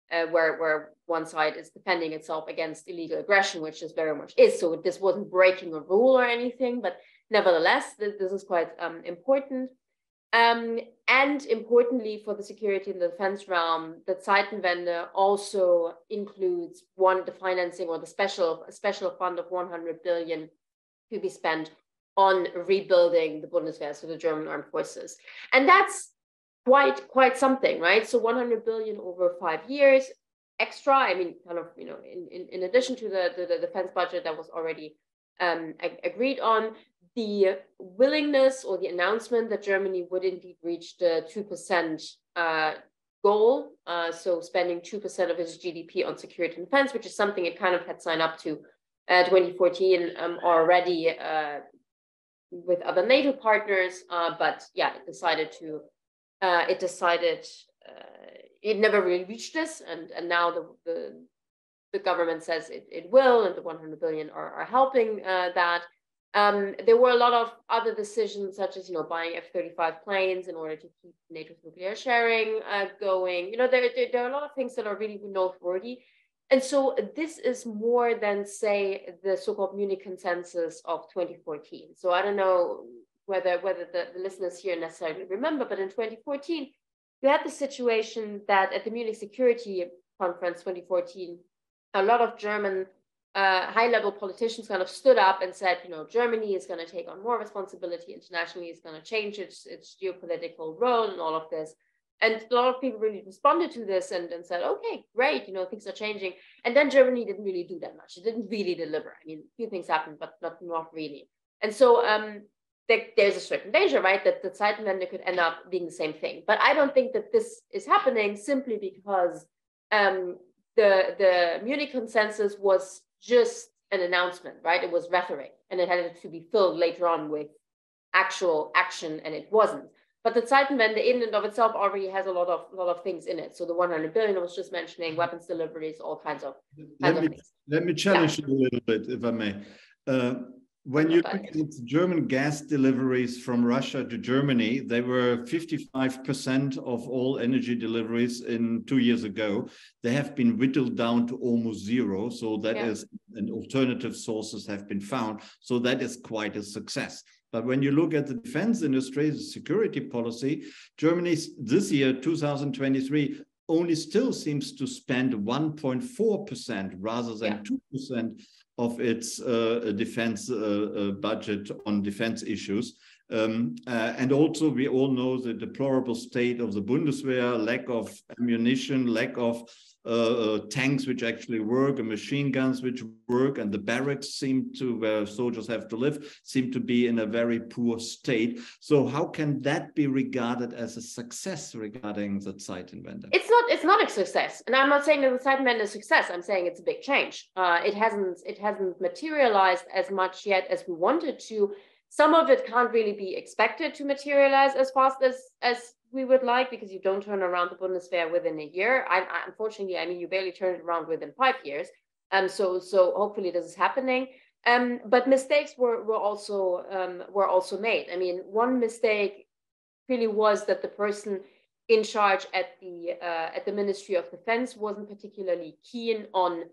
where one side is defending itself against illegal aggression, which this very much is. So this wasn't breaking a rule or anything, but nevertheless, this is quite important. And importantly, for the security and the defense realm, the Zeitenwende also includes the financing or the special fund of 100 billion to be spent on rebuilding the Bundeswehr, so the German armed forces. And that's quite something, right? So 100 billion over 5 years extra. I mean, kind of, you know, in addition to the defense budget that was already agreed on, the willingness or the announcement that Germany would indeed reach the 2% goal, so spending 2% of its GDP on security and defense, which is something it kind of had signed up to 2014 already with other NATO partners, but yeah, it never really reached this, and now the government says it will, and the 100 billion are helping that. There were a lot of other decisions, such as, you know, buying F-35 planes in order to keep NATO's nuclear sharing going. You know, there are a lot of things that are really noteworthy. And so this is more than, say, the so-called Munich consensus of 2014. So I don't know whether the listeners here necessarily remember, but in 2014, you had the situation that at the Munich Security Conference 2014, a lot of German high-level politicians kind of stood up and said, you know, Germany is going to take on more responsibility internationally, it's going to change its geopolitical role and all of this. And a lot of people really responded to this and said, okay, great, you know, things are changing. And then Germany didn't really do that much. It didn't really deliver. I mean, a few things happened, but not really. And so there's a certain danger, right, that the Zeitenwende could end up being the same thing. But I don't think that this is happening simply because the Munich consensus was just an announcement, right? It was rhetoric, and it had to be filled later on with actual action, and it wasn't. But the Zeitenwende in and of itself already has a lot of things in it. So the 100 billion I was just mentioning, weapons deliveries, all kinds of things. Let me challenge you a little bit, if I may. When you look at German gas deliveries from Russia to Germany, they were 55% of all energy deliveries in 2 years ago. They have been whittled down to almost zero. So that is, and alternative sources have been found. So that is quite a success. But when you look at the defense industry, the security policy, Germany this year, 2023, only still seems to spend 1.4% rather than 2% of its defense budget on defense issues. And also, we all know the deplorable state of the Bundeswehr, lack of ammunition, lack of tanks which actually work, and machine guns which work, and the barracks seem to, where soldiers have to live, seem to be in a very poor state. So how can that be regarded as a success regarding the Zeitenwende? It's not a success, and I'm not saying that the Zeitenwende is a success. I'm saying it's a big change. It hasn't materialized as much yet as we wanted to. Some of it can't really be expected to materialize as fast as we would like, because you don't turn around the Bundeswehr within a year. Unfortunately, I mean, you barely turn it around within 5 years. So hopefully this is happening. But mistakes were also made. I mean, one mistake really was that the person in charge at the Ministry of Defense wasn't particularly keen on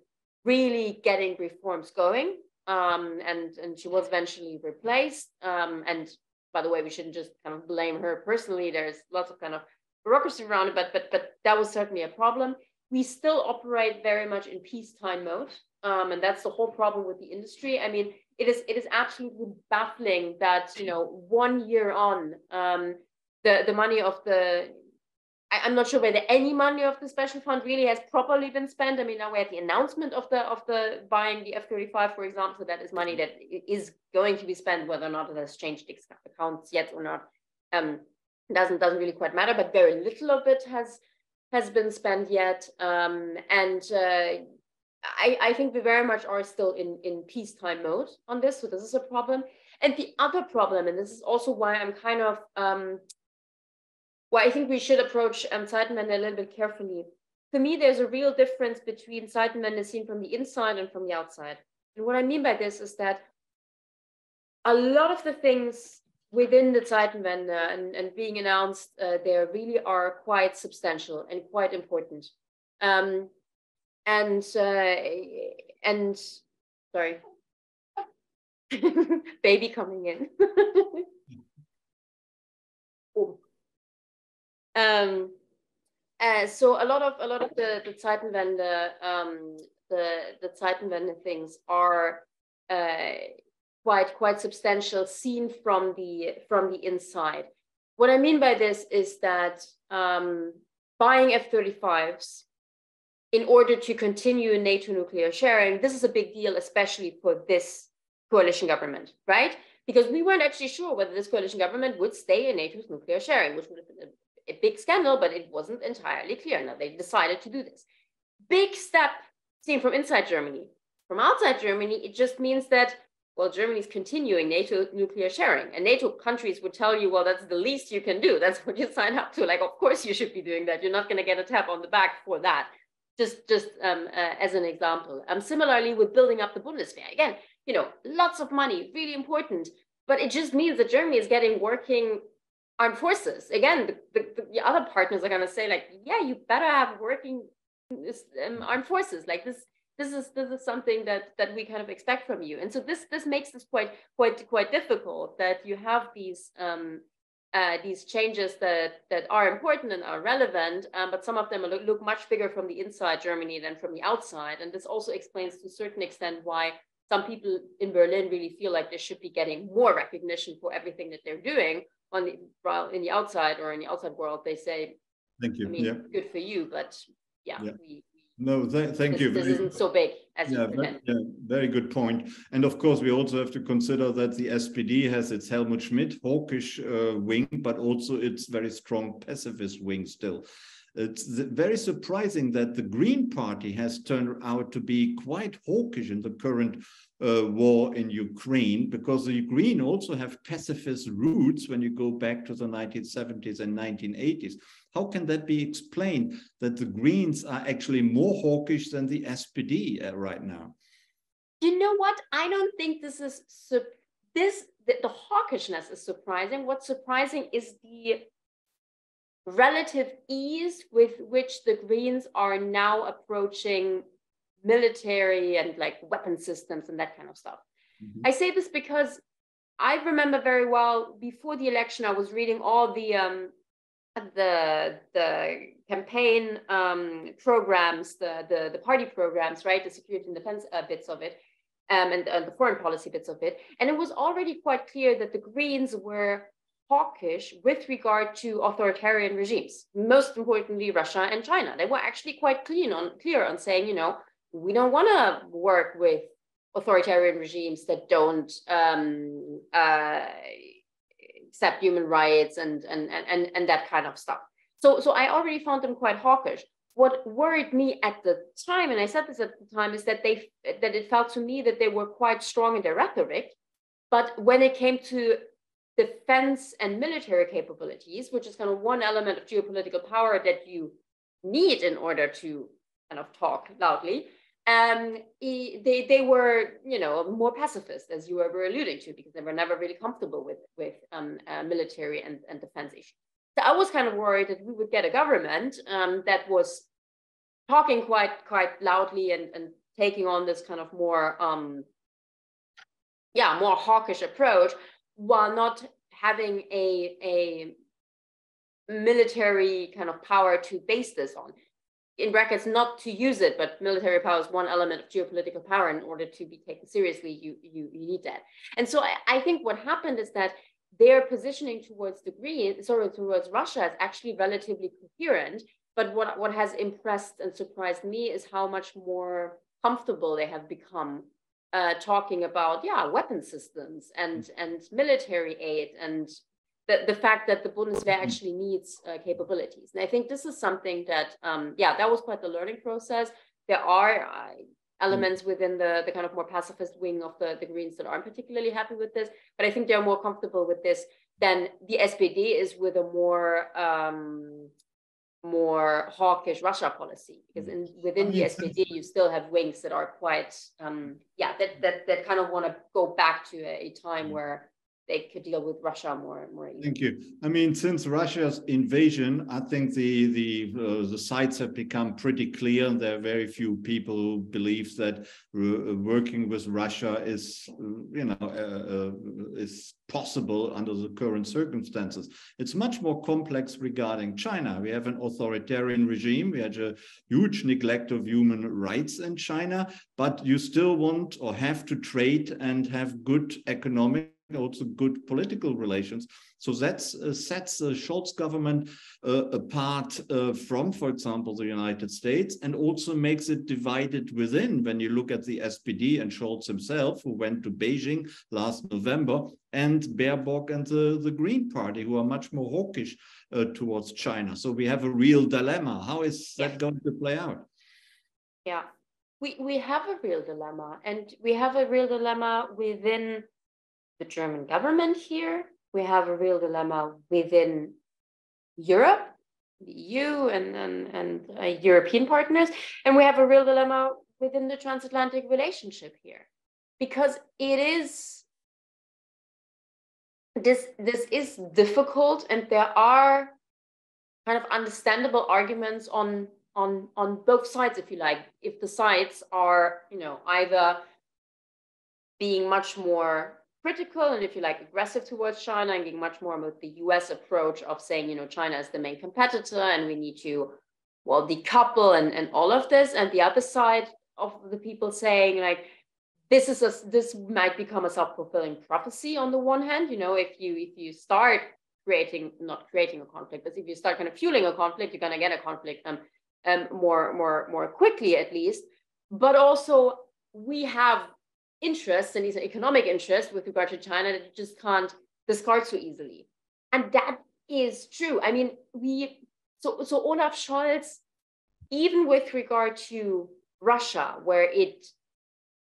really getting reforms going. And she was eventually replaced. And by the way, we shouldn't just kind of blame her personally. There's lots of kind of bureaucracy around it, but that was certainly a problem. We still operate very much in peacetime mode, and that's the whole problem with the industry. I mean, it is absolutely baffling that 1 year on, the money of the I'm not sure whether any money of the special fund really has properly been spent. I mean, now we had the announcement of the buying the F-35, for example. So that is money that is going to be spent, whether or not it has changed accounts yet or not. Doesn't really quite matter, but very little of it has been spent yet. I think we very much are still in peacetime mode on this. So this is a problem. And the other problem, and this is also why I'm kind of I think we should approach Zeitenwende a little bit carefully. For me, there's a real difference between Zeitenwende seen from the inside and from the outside. And what I mean by this is that a lot of the things within the Zeitenwende and being announced there really are quite substantial and quite important. Sorry, baby coming in. Oh. So a lot of the Zeitenwende the Zeitenwende things are quite substantial, seen from the inside. What I mean by this is that buying F-35s in order to continue NATO nuclear sharing, this is a big deal, especially for this coalition government, right? Because we weren't actually sure whether this coalition government would stay in NATO's nuclear sharing, which would have been a big scandal, but it wasn't entirely clear. Now they decided to do this. Big step seen from inside Germany. From outside Germany, it just means that, well, Germany's continuing NATO nuclear sharing, and NATO countries would tell you, well, that's the least you can do. That's what you sign up to. Like, of course you should be doing that. You're not going to get a tap on the back for that. Just as an example. Similarly, with building up the Bundeswehr, again, lots of money, really important, but it just means that Germany is getting working armed forces. Again, the other partners are going to say, like, yeah, you better have working armed forces. Like this is something that we kind of expect from you. And so this makes this quite difficult, that you have these changes that are important and are relevant, but some of them look much bigger from the inside Germany than from the outside. And this also explains to a certain extent why some people in Berlin really feel like they should be getting more recognition for everything that they're doing in the outside world. They say, thank you. I mean, good for you, but thank you. This isn't so big as you pretend. Very good point. And of course, we also have to consider that the SPD has its Helmut Schmidt hawkish wing, but also its very strong pacifist wing still. It's very surprising that the Green Party has turned out to be quite hawkish in the current war in Ukraine, because the Green also have pacifist roots when you go back to the 1970s and 1980s. How can that be explained that the Greens are actually more hawkish than the SPD right now? You know what? I don't think this is the hawkishness is surprising. What's surprising is the relative ease with which the Greens are now approaching military and like weapon systems and that kind of stuff. Mm-hmm. I say this because I remember very well before the election, I was reading all the campaign programs, the party programs, right? The security and defense bits of it, and the foreign policy bits of it. And it was already quite clear that the Greens were hawkish with regard to authoritarian regimes, most importantly, Russia and China. They were actually quite clear on saying, you know, we don't want to work with authoritarian regimes that don't accept human rights and that kind of stuff. So I already found them quite hawkish. What worried me at the time, and I said this at the time, is that it felt to me that they were quite strong in their rhetoric, but when it came to defense and military capabilities, which is kind of one element of geopolitical power that you need in order to kind of talk loudly, they were, you know, more pacifist, as you were alluding to, because they were never really comfortable with military and defense issues. So I was kind of worried that we would get a government that was talking quite loudly and taking on this kind of more more hawkish approach, while not having a military kind of power to base this on. In brackets, not to use it, but military power is one element of geopolitical power. In order to be taken seriously, you need that. And so I think what happened is that their positioning towards towards Russia is actually relatively coherent. But what has impressed and surprised me is how much more comfortable they have become talking about weapon systems and military aid, and the fact that the Bundeswehr actually needs capabilities. And I think this is something that that was quite the learning process. There are elements within the kind of more pacifist wing of the Greens that aren't particularly happy with this, but I think they're more comfortable with this than the SPD is with a more hawkish Russia policy, because within the SPD you still have wings that are quite that kind of want to go back to a time where they could deal with Russia more easily. Thank you. I mean, since Russia's invasion, I think the sides have become pretty clear, and there are very few people who believe that working with Russia is, is possible under the current circumstances. It's much more complex regarding China. We have an authoritarian regime. We had a huge neglect of human rights in China, but you still want or have to trade and have good economic, also good political relations. So that sets the Scholz government apart from, for example, the United States, and also makes it divided within. When you look at the SPD and Scholz himself, who went to Beijing last November, and Baerbock and the Green Party, who are much more hawkish towards China. So we have a real dilemma. How is that going to play out? Yeah, we have a real dilemma, and we have a real dilemma within the German government here. We have a real dilemma within Europe, the EU, and European partners, and we have a real dilemma within the transatlantic relationship here, because it is this is difficult, and there are kind of understandable arguments on both sides, if you like. If the sides are, either being much more critical and, if you like, aggressive towards China, and being much more with the US approach of saying, China is the main competitor and we need to, decouple and all of this. And the other side of the people saying, like, this might become a self-fulfilling prophecy on the one hand. If you start not creating a conflict, but if you start kind of fueling a conflict, you're going to get a conflict more quickly, at least. But also we have interests, and these are economic interests with regard to China, that you just can't discard so easily. And that is true. I mean, so Olaf Scholz, even with regard to Russia, where it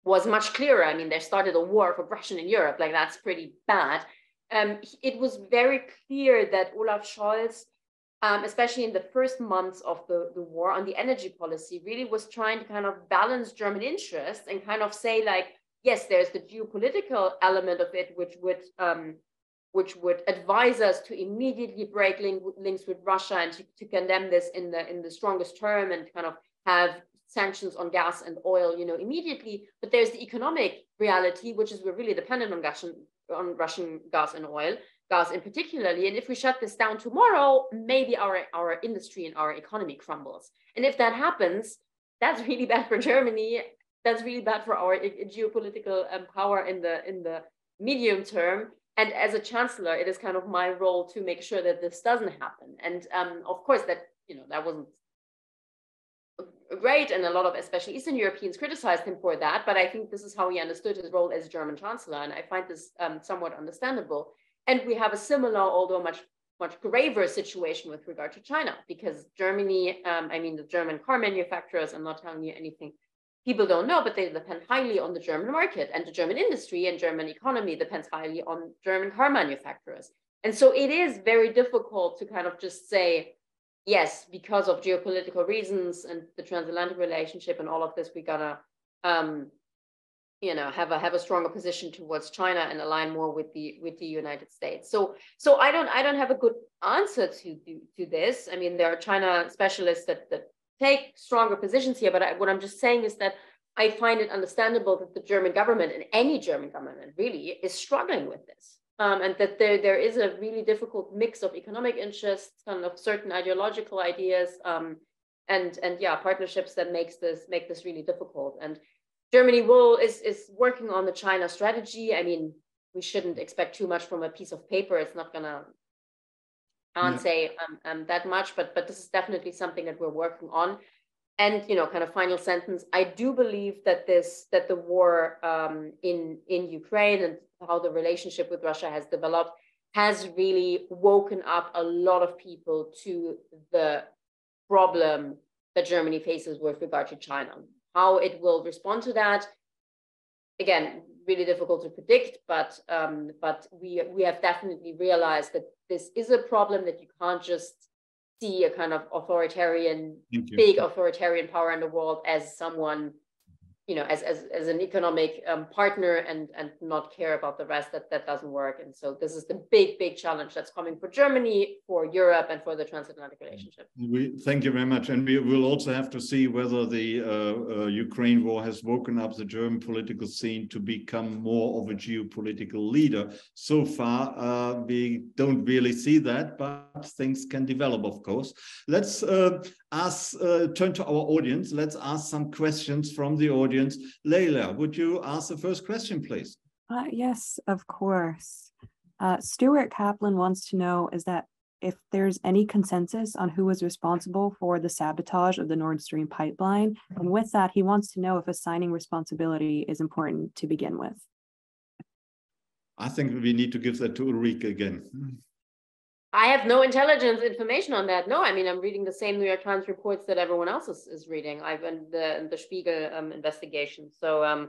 was much clearer, I mean, they started a war of aggression in Europe, like that's pretty bad. It was very clear that Olaf Scholz, especially in the first months of the war on the energy policy, really was trying to kind of balance German interests and kind of say like, yes, there's the geopolitical element of it, which would advise us to immediately break links with Russia and to condemn this in the strongest term and kind of have sanctions on gas and oil, you know, immediately. But there's the economic reality, which is we're really dependent on Russian gas and oil, gas in particularly. And if we shut this down tomorrow, maybe our industry and our economy crumbles. And if that happens, that's really bad for Germany. That's really bad for our geopolitical power in the medium term. And as a chancellor, it is kind of my role to make sure that this doesn't happen. And of course, that, you know, that wasn't great, and a lot of especially Eastern Europeans criticized him for that. But I think this is how he understood his role as German chancellor, and I find this somewhat understandable. And we have a similar, although much graver situation with regard to China, because Germany, I mean, the German car manufacturers, I'm not telling you anything people don't know, but they depend highly on the German market, and the German industry and German economy depends highly on German car manufacturers. And so it is very difficult to kind of just say, yes, because of geopolitical reasons and the transatlantic relationship and all of this, we gotta, you know, have a stronger position towards China and align more with the United States. So I don't have a good answer to this. I mean, there are China specialists that take stronger positions here, but what I'm just saying is that I find it understandable that the German government, and any German government really, is struggling with this. And that there is a really difficult mix of economic interests, kind of certain ideological ideas, and yeah, partnerships that make this really difficult. And Germany is working on the China strategy. I mean, we shouldn't expect too much from a piece of paper. It's not gonna say that much, but this is definitely something that we're working on. And, you know, kind of final sentence, I do believe that the war in Ukraine and how the relationship with Russia has developed has really woken up a lot of people to the problem that Germany faces with regard to China. How it will respond to that, again, really difficult to predict, but we have definitely realized that this is a problem that you can't just see a kind of big authoritarian power in the world as someone, you know, as an economic partner and not care about the rest. That doesn't work. And so this is the big challenge that's coming for Germany, for Europe, and for the transatlantic relationship. Thank you very much. And we will also have to see whether the Ukraine war has woken up the German political scene to become more of a geopolitical leader. So far, we don't really see that, but things can develop, of course. Let's turn to our audience. Let's ask some questions from the audience. Leila, would you ask the first question, please? Yes, of course. Stuart Kaplan wants to know if there's any consensus on who was responsible for the sabotage of the Nord Stream pipeline. And with that, he wants to know if assigning responsibility is important to begin with. I think we need to give that to Ulrike again. I have no intelligence information on that. No, I mean, I'm reading the same New York Times reports that everyone else is reading. I've in the Spiegel investigation. So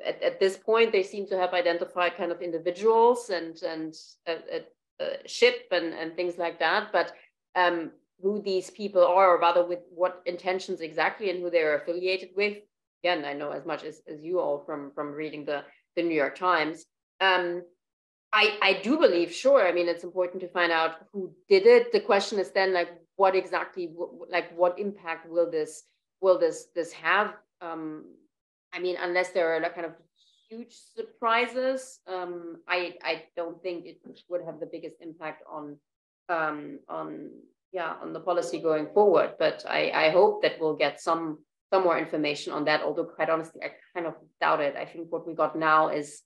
at this point, they seem to have identified kind of individuals and a ship and things like that. But who these people are, or rather with what intentions exactly and who they're affiliated with, again, I know as much as you all from reading the New York Times. I do believe, sure. I mean, it's important to find out who did it. The question is then, like, what exactly, what impact will this have? I mean, unless there are kind of huge surprises, I don't think it would have the biggest impact on the policy going forward. But I hope that we'll get some more information on that. Although, quite honestly, I kind of doubt it. I think what we got now is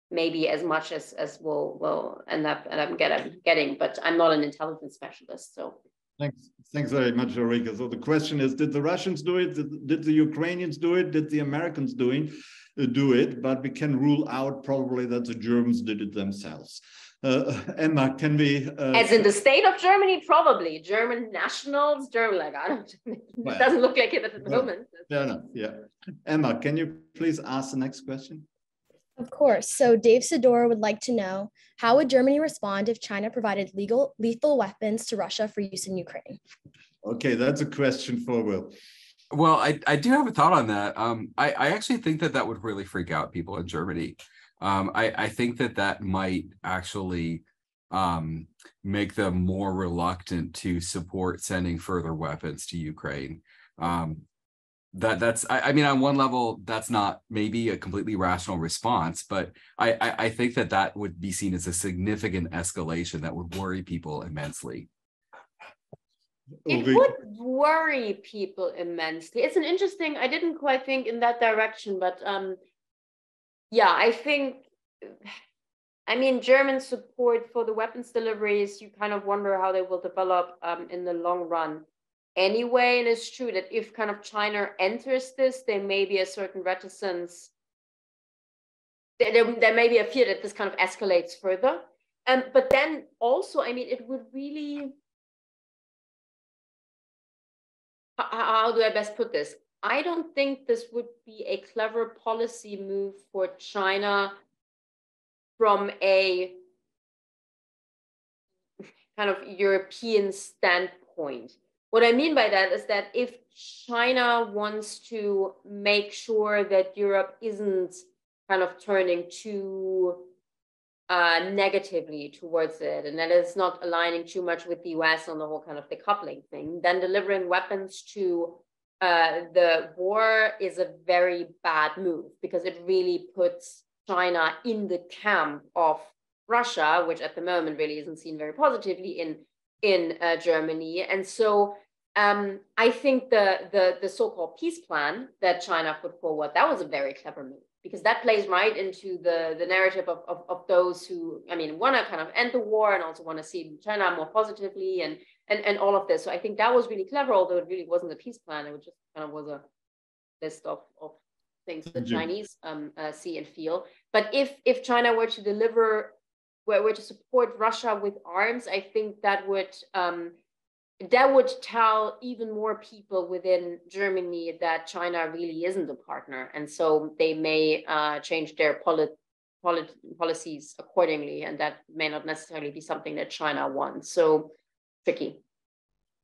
maybe as much as we'll end up getting, but I'm not an intelligence specialist, so. Thanks very much, Ulrike. So the question is, did the Russians do it? Did the Ukrainians do it? Did the Americans do it? But we can rule out probably that the Germans did it themselves. Emma, can we? As in the state of Germany, probably German nationals, German, like I don't. It doesn't look like it at the moment. Fair enough. Yeah. Emma, can you please ask the next question? Of course. So Dave Sidor would like to know, how would Germany respond if China provided lethal weapons to Russia for use in Ukraine? Okay, that's a question for Will. Well, I do have a thought on that. I actually think that would really freak out people in Germany. I think that might actually make them more reluctant to support sending further weapons to Ukraine. I mean, on one level, that's not maybe a completely rational response, but I think that would be seen as a significant escalation that would worry people immensely. It would worry people immensely. It's an interesting, I didn't quite think in that direction, but yeah, I think, I mean, German support for the weapons deliveries, you kind of wonder how they will develop in the long run anyway. And it's true that if kind of China enters this, there may be a certain reticence. There may be a fear that this kind of escalates further. But then also, I mean, it would really, how do I best put this? I don't think this would be a clever policy move for China from a kind of European standpoint. What I mean by that is that if China wants to make sure that Europe isn't kind of turning too negatively towards it, and that it's not aligning too much with the US on the whole kind of decoupling thing, then delivering weapons to the war is a very bad move, because it really puts China in the camp of Russia, which at the moment really isn't seen very positively in Germany. And so I think the so-called peace plan that China put forward, that was a very clever move, because that plays right into the narrative of those who, I mean, want to kind of end the war and also want to see China more positively and all of this. So I think that was really clever, although it really wasn't a peace plan. It just kind of was a list of things the Chinese see and feel. But if China were to deliver, were to support Russia with arms, I think that would tell even more people within Germany that China really isn't a partner, and so they may change their policies accordingly, and that may not necessarily be something that China wants. So tricky.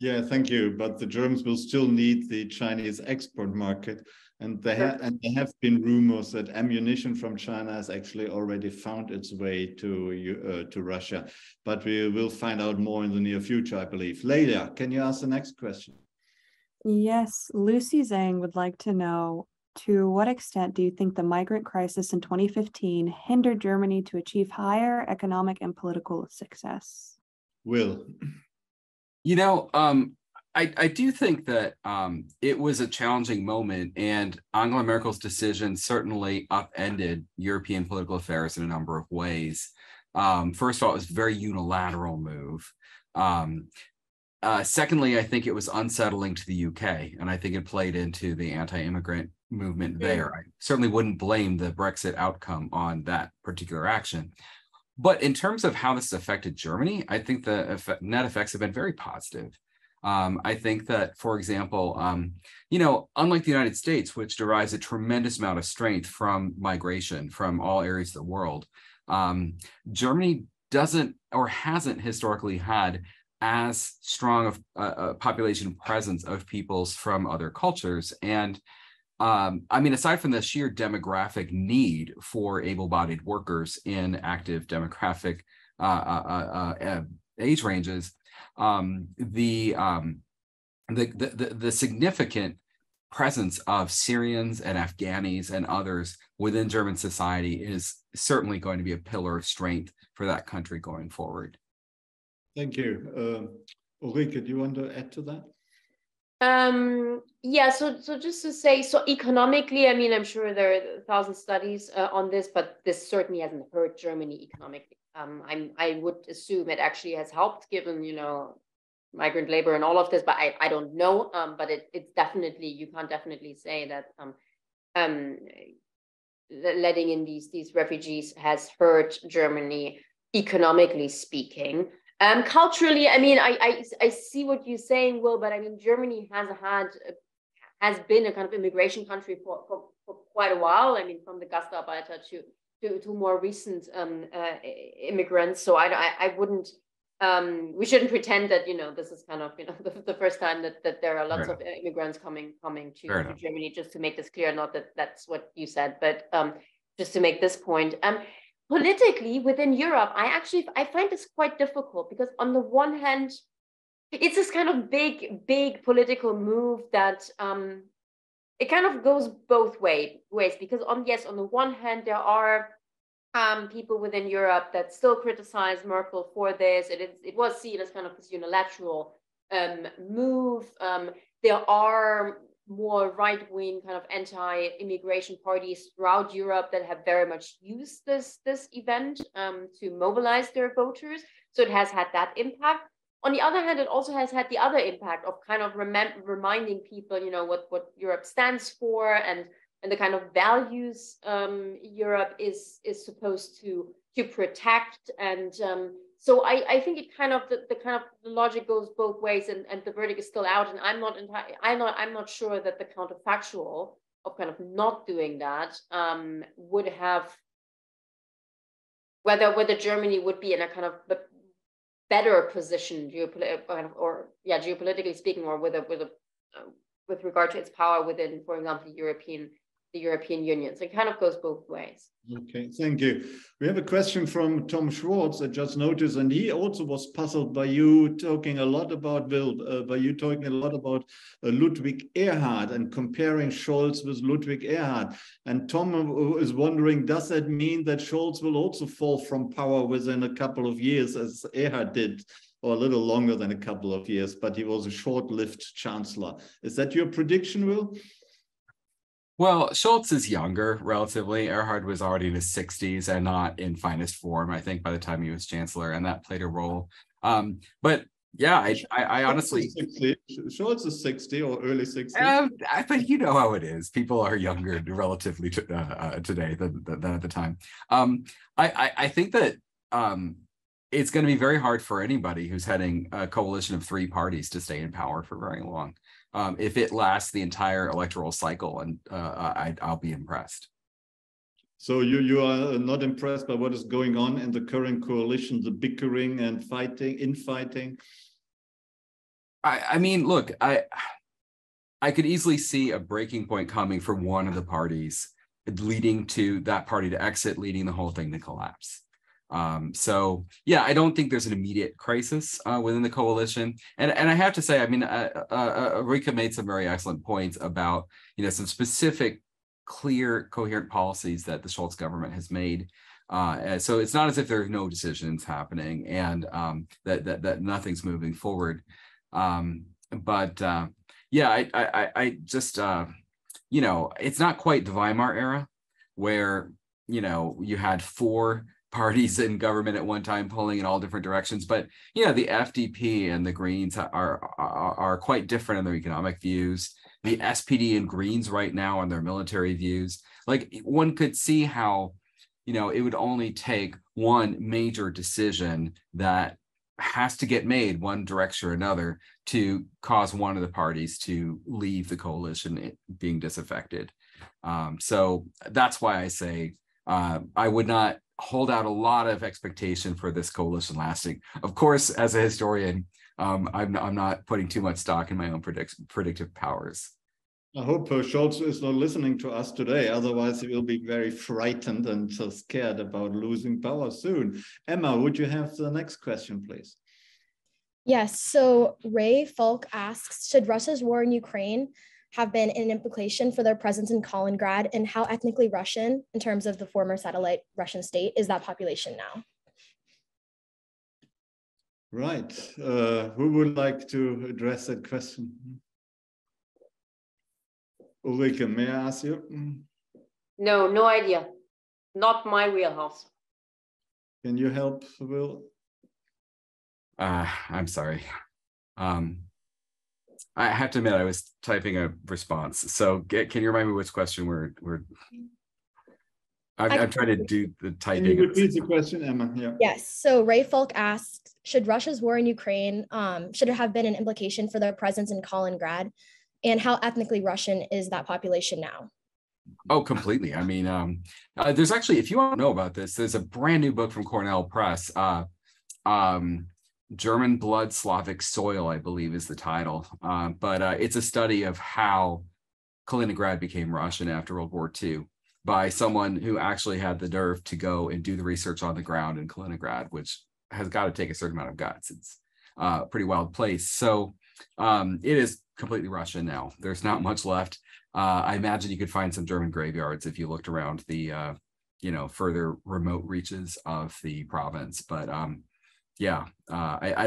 Yeah, thank you. But the Germans will still need the Chinese export market, and there have been rumors that ammunition from China has actually already found its way to Russia. But we will find out more in the near future, I believe. Leila, can you ask the next question? Yes, Lucy Zhang would like to know, to what extent do you think the migrant crisis in 2015 hindered Germany to achieve higher economic and political success? Will. You know, I do think that it was a challenging moment, and Angela Merkel's decision certainly upended European political affairs in a number of ways. First of all, it was a very unilateral move. Secondly, I think it was unsettling to the UK, and I think it played into the anti-immigrant movement there. I certainly wouldn't blame the Brexit outcome on that particular action. But in terms of how this has affected Germany, I think the net effects have been very positive. I think that, for example, you know, unlike the United States, which derives a tremendous amount of strength from migration from all areas of the world, Germany doesn't or hasn't historically had as strong of a population presence of peoples from other cultures. And I mean, aside from the sheer demographic need for able-bodied workers in active demographic age ranges, the significant presence of Syrians and Afghanis and others within German society is certainly going to be a pillar of strength for that country going forward. Thank you. Ulrike, do you want to add to that? Yeah, so just to say, so economically, I mean, I'm sure there are 1,000 studies on this, but this certainly hasn't hurt Germany economically. I would assume it actually has helped, given, you know, migrant labor and all of this, but I don't know. But it's definitely, you can't definitely say that letting in these refugees has hurt Germany. economically speaking. Culturally, I mean, I see what you're saying, Will, but I mean, Germany has been a kind of immigration country for quite a while. I mean, from the Gastarbeiter to more recent immigrants. So I wouldn't. We shouldn't pretend that this is kind of the first time that there are lots of immigrants coming to Germany. Just to make this clear, not that that's what you said, but just to make this point. Politically within Europe, I find this quite difficult because on the one hand, it's this kind of big political move that it kind of goes both ways because on the one hand there are people within Europe that still criticize Merkel for this. It was seen as kind of this unilateral move. There are more right-wing kind of anti-immigration parties throughout Europe that have very much used this event to mobilize their voters. So it has had that impact. On the other hand, it also has had the other impact of kind of reminding people, what Europe stands for and the kind of values Europe is supposed to protect. And so I think it kind of the logic goes both ways, and the verdict is still out. And I'm not sure that the counterfactual of kind of not doing that would have whether Germany would be in a kind of better position geopolitically speaking, or with regard to its power within, for example, the European Union. So it kind of goes both ways. Okay, thank you. We have a question from Tom Schwartz, I just noticed, and he also was puzzled by you talking a lot about Ludwig Erhard and comparing Scholz with Ludwig Erhard. And Tom is wondering, does that mean that Scholz will also fall from power within a couple of years, as Erhard did, or a little longer than a couple of years, but he was a short-lived chancellor? Is that your prediction, Will? Well, Scholz is younger, relatively. Erhard was already in his 60s and not in finest form, I think, by the time he was chancellor, and that played a role. But yeah, I honestly... Scholz is 60 or early 60s. But you know how it is. People are younger relatively today than at the time. I think that it's going to be very hard for anybody who's heading a coalition of three parties to stay in power for very long. If it lasts the entire electoral cycle, and I'll be impressed. So you are not impressed by what is going on in the current coalition, the bickering and infighting? I mean, look, I could easily see a breaking point coming for one of the parties, leading to that party to exit, leading the whole thing to collapse. So yeah, I don't think there's an immediate crisis within the coalition. And I have to say, I mean, Ulrike made some very excellent points about, some specific, clear, coherent policies that the Scholz government has made. So it's not as if there are no decisions happening and that nothing's moving forward. Yeah, I just, it's not quite the Weimar era where, you had four parties in government at one time pulling in all different directions, but the FDP and the Greens are quite different in their economic views. The SPD and Greens right now on their military views, like one could see how it would only take one major decision that has to get made one direction or another to cause one of the parties to leave the coalition being disaffected. So that's why I say I would not hold out a lot of expectation for this coalition lasting. Of course, as a historian, I'm not putting too much stock in my own predictive powers. I hope Scholz is not listening to us today. Otherwise, he will be very frightened and so scared about losing power soon. Emma, would you have the next question, please? Yes. So Ray Falk asks, should Russia's war in Ukraine have been an implication for their presence in Kaliningrad, and how ethnically Russian, in terms of the former satellite Russian state, is that population now? Right. Who would like to address that question? Ulrike, may I ask you? No idea. Not my wheelhouse. Can you help, Will? I'm sorry. I have to admit, I was typing a response. So can you remind me which question we're... I'm trying to do the typing. Can you repeat the question, Emma? Yeah. Yes. So Ray Falk asked, should Russia's war in Ukraine, should it have been an implication for their presence in Kaliningrad? And how ethnically Russian is that population now? Oh, completely. I mean, there's actually, if you want to know about this, there's a brand new book from Cornell Press, German Blood, Slavic Soil, I believe is the title. But it's a study of how Kaliningrad became Russian after World War II by someone who actually had the nerve to go and do the research on the ground in Kaliningrad, which has got to take a certain amount of guts. It's a pretty wild place. So it is completely Russian now. There's not much left. I imagine you could find some German graveyards if you looked around the, further remote reaches of the province. But I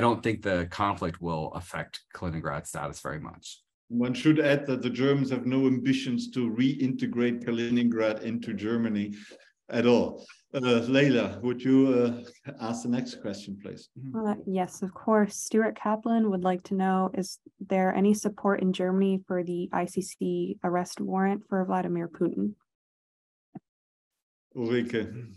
don't think the conflict will affect Kaliningrad's status very much. One should add that the Germans have no ambitions to reintegrate Kaliningrad into Germany at all. Leila, would you ask the next question, please? Yes, of course. Stuart Kaplan would like to know, is there any support in Germany for the ICC arrest warrant for Vladimir Putin? Ulrike.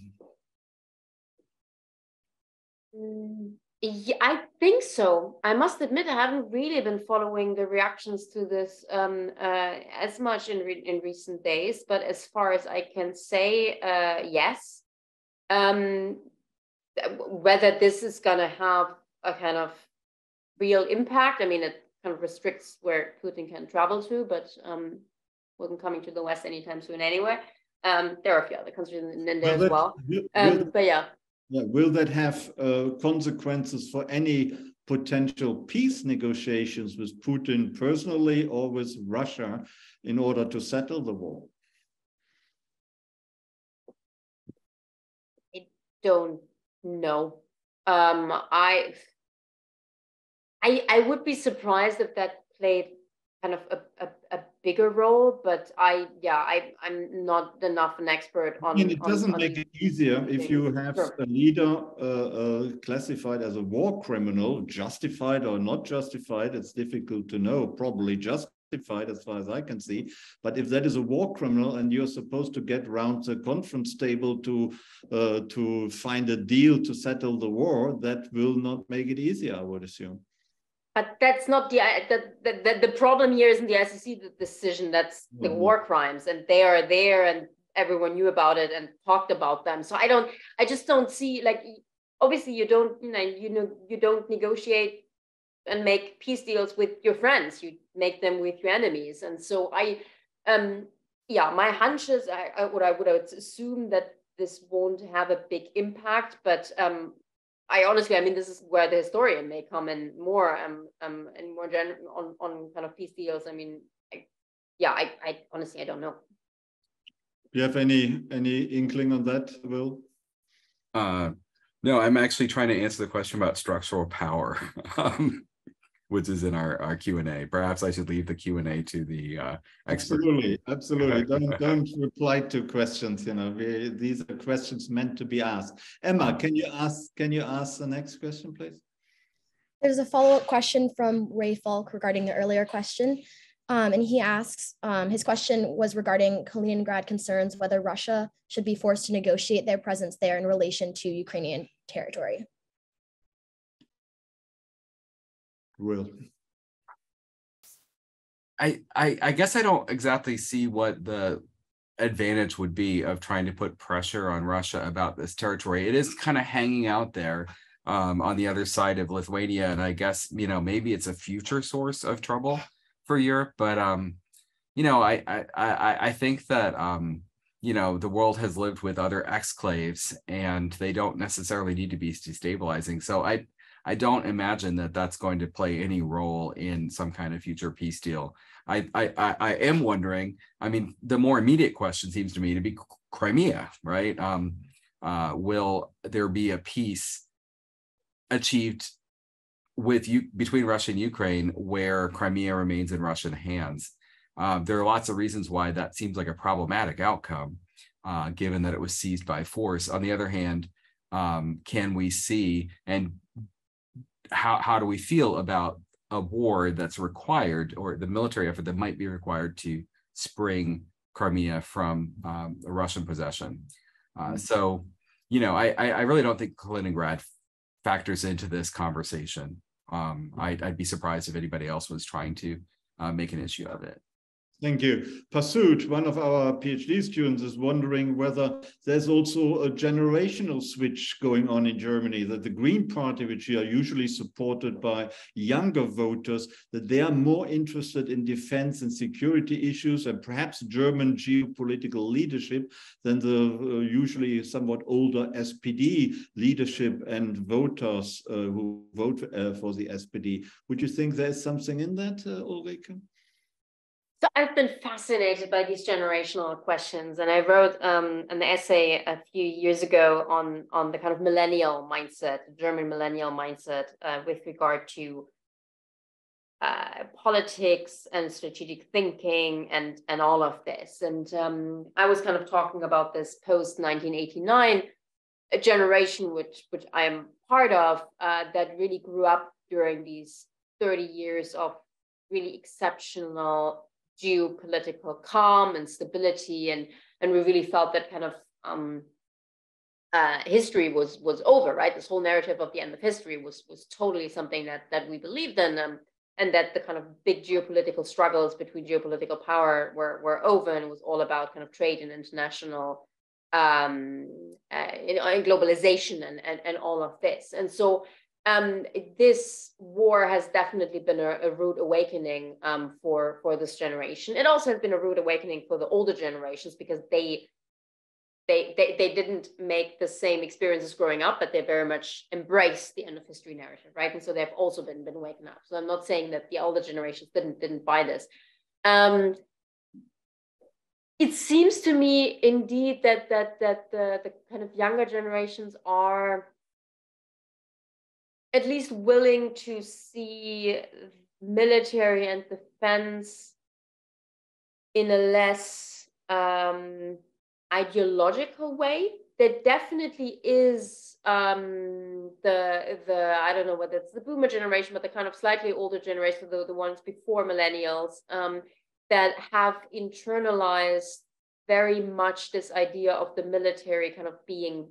Yeah, I think so. I must admit, I haven't really been following the reactions to this as much in recent days. But as far as I can say, yes. Whether this is going to have a kind of real impact, I mean, it kind of restricts where Putin can travel to, but wasn't coming to the West anytime soon anyway. There are a few other countries in there as well. But yeah. Yeah, will that have consequences for any potential peace negotiations with Putin personally or with Russia in order to settle the war? I don't know. I would be surprised if that played kind of a bigger role, but I'm not enough an expert on. I mean, it doesn't make it easier if you have a leader classified as a war criminal, justified or not justified. It's difficult to know. Probably justified as far as I can see. But if that is a war criminal and you're supposed to get around the conference table to find a deal to settle the war, that will not make it easier, I would assume. But that's not the problem here isn't the ICC the decision, that's the war crimes, and they are there and everyone knew about it and talked about them. So I just don't see, like, obviously you don't negotiate and make peace deals with your friends, you make them with your enemies. And so my hunch is I would assume that this won't have a big impact, but this is where the historian may come in more and more general on kind of peace deals. I mean, I honestly, I don't know. Do you have any inkling on that, Will? No, I'm actually trying to answer the question about structural power, which is in our Q&A. Perhaps I should leave the Q&A to the expert. Absolutely. Don't reply to questions. These are questions meant to be asked. Emma, can you ask the next question, please? There's a follow-up question from Ray Falk regarding the earlier question. And he asks, his question was regarding Kaliningrad concerns, whether Russia should be forced to negotiate their presence there in relation to Ukrainian territory. Will. I guess I don't exactly see what the advantage would be of trying to put pressure on Russia about this territory. It is kind of hanging out there on the other side of Lithuania, and I guess maybe it's a future source of trouble for Europe. But I think that the world has lived with other exclaves, and they don't necessarily need to be destabilizing. So I don't imagine that that's going to play any role in some kind of future peace deal. I am wondering, I mean, the more immediate question seems to me to be Crimea, right? Will there be a peace achieved between Russia and Ukraine where Crimea remains in Russian hands? There are lots of reasons why that seems like a problematic outcome, given that it was seized by force. On the other hand, can we see, and how do we feel about a war that's required, or the military effort that might be required to spring Crimea from Russian possession? So, I really don't think Kaliningrad factors into this conversation. I'd be surprised if anybody else was trying to make an issue of it. Thank you. Pasut, one of our PhD students, is wondering whether there's also a generational switch going on in Germany, that the Green Party, which are usually supported by younger voters, that they are more interested in defense and security issues and perhaps German geopolitical leadership than the usually somewhat older SPD leadership and voters who vote for the SPD. Would you think there's something in that, Ulrike? So I've been fascinated by these generational questions, and I wrote an essay a few years ago on the kind of millennial mindset, German millennial mindset, with regard to politics and strategic thinking and all of this. And I was kind of talking about this post-1989 generation, which I am part of, that really grew up during these 30 years of really exceptional geopolitical calm and stability, and we really felt that kind of history was over, right? This whole narrative of the end of history was totally something that we believed in, and that the kind of big geopolitical struggles between geopolitical power were over, and it was all about kind of trade and international and globalization and all of this. And so this war has definitely been a rude awakening for this generation. It also has been a rude awakening for the older generations, because they didn't make the same experiences growing up, but they very much embraced the end of history narrative, right? And so they've also been waken up. So I'm not saying that the older generations didn't buy this. It seems to me indeed that the kind of younger generations are at least willing to see military and defense in a less ideological way. There definitely is the I don't know whether it's the boomer generation, but the kind of slightly older generation, the ones before millennials, that have internalized very much this idea of the military kind of being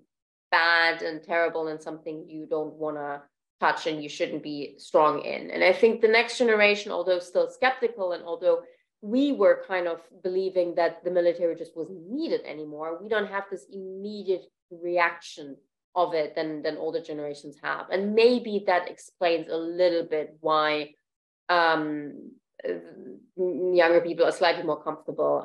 bad and terrible and something you don't want to touch and you shouldn't be strong in. And I think the next generation, although still skeptical, and although we were kind of believing that the military just wasn't needed anymore, we don't have this immediate reaction of it than older generations have. And maybe that explains a little bit why younger people are slightly more comfortable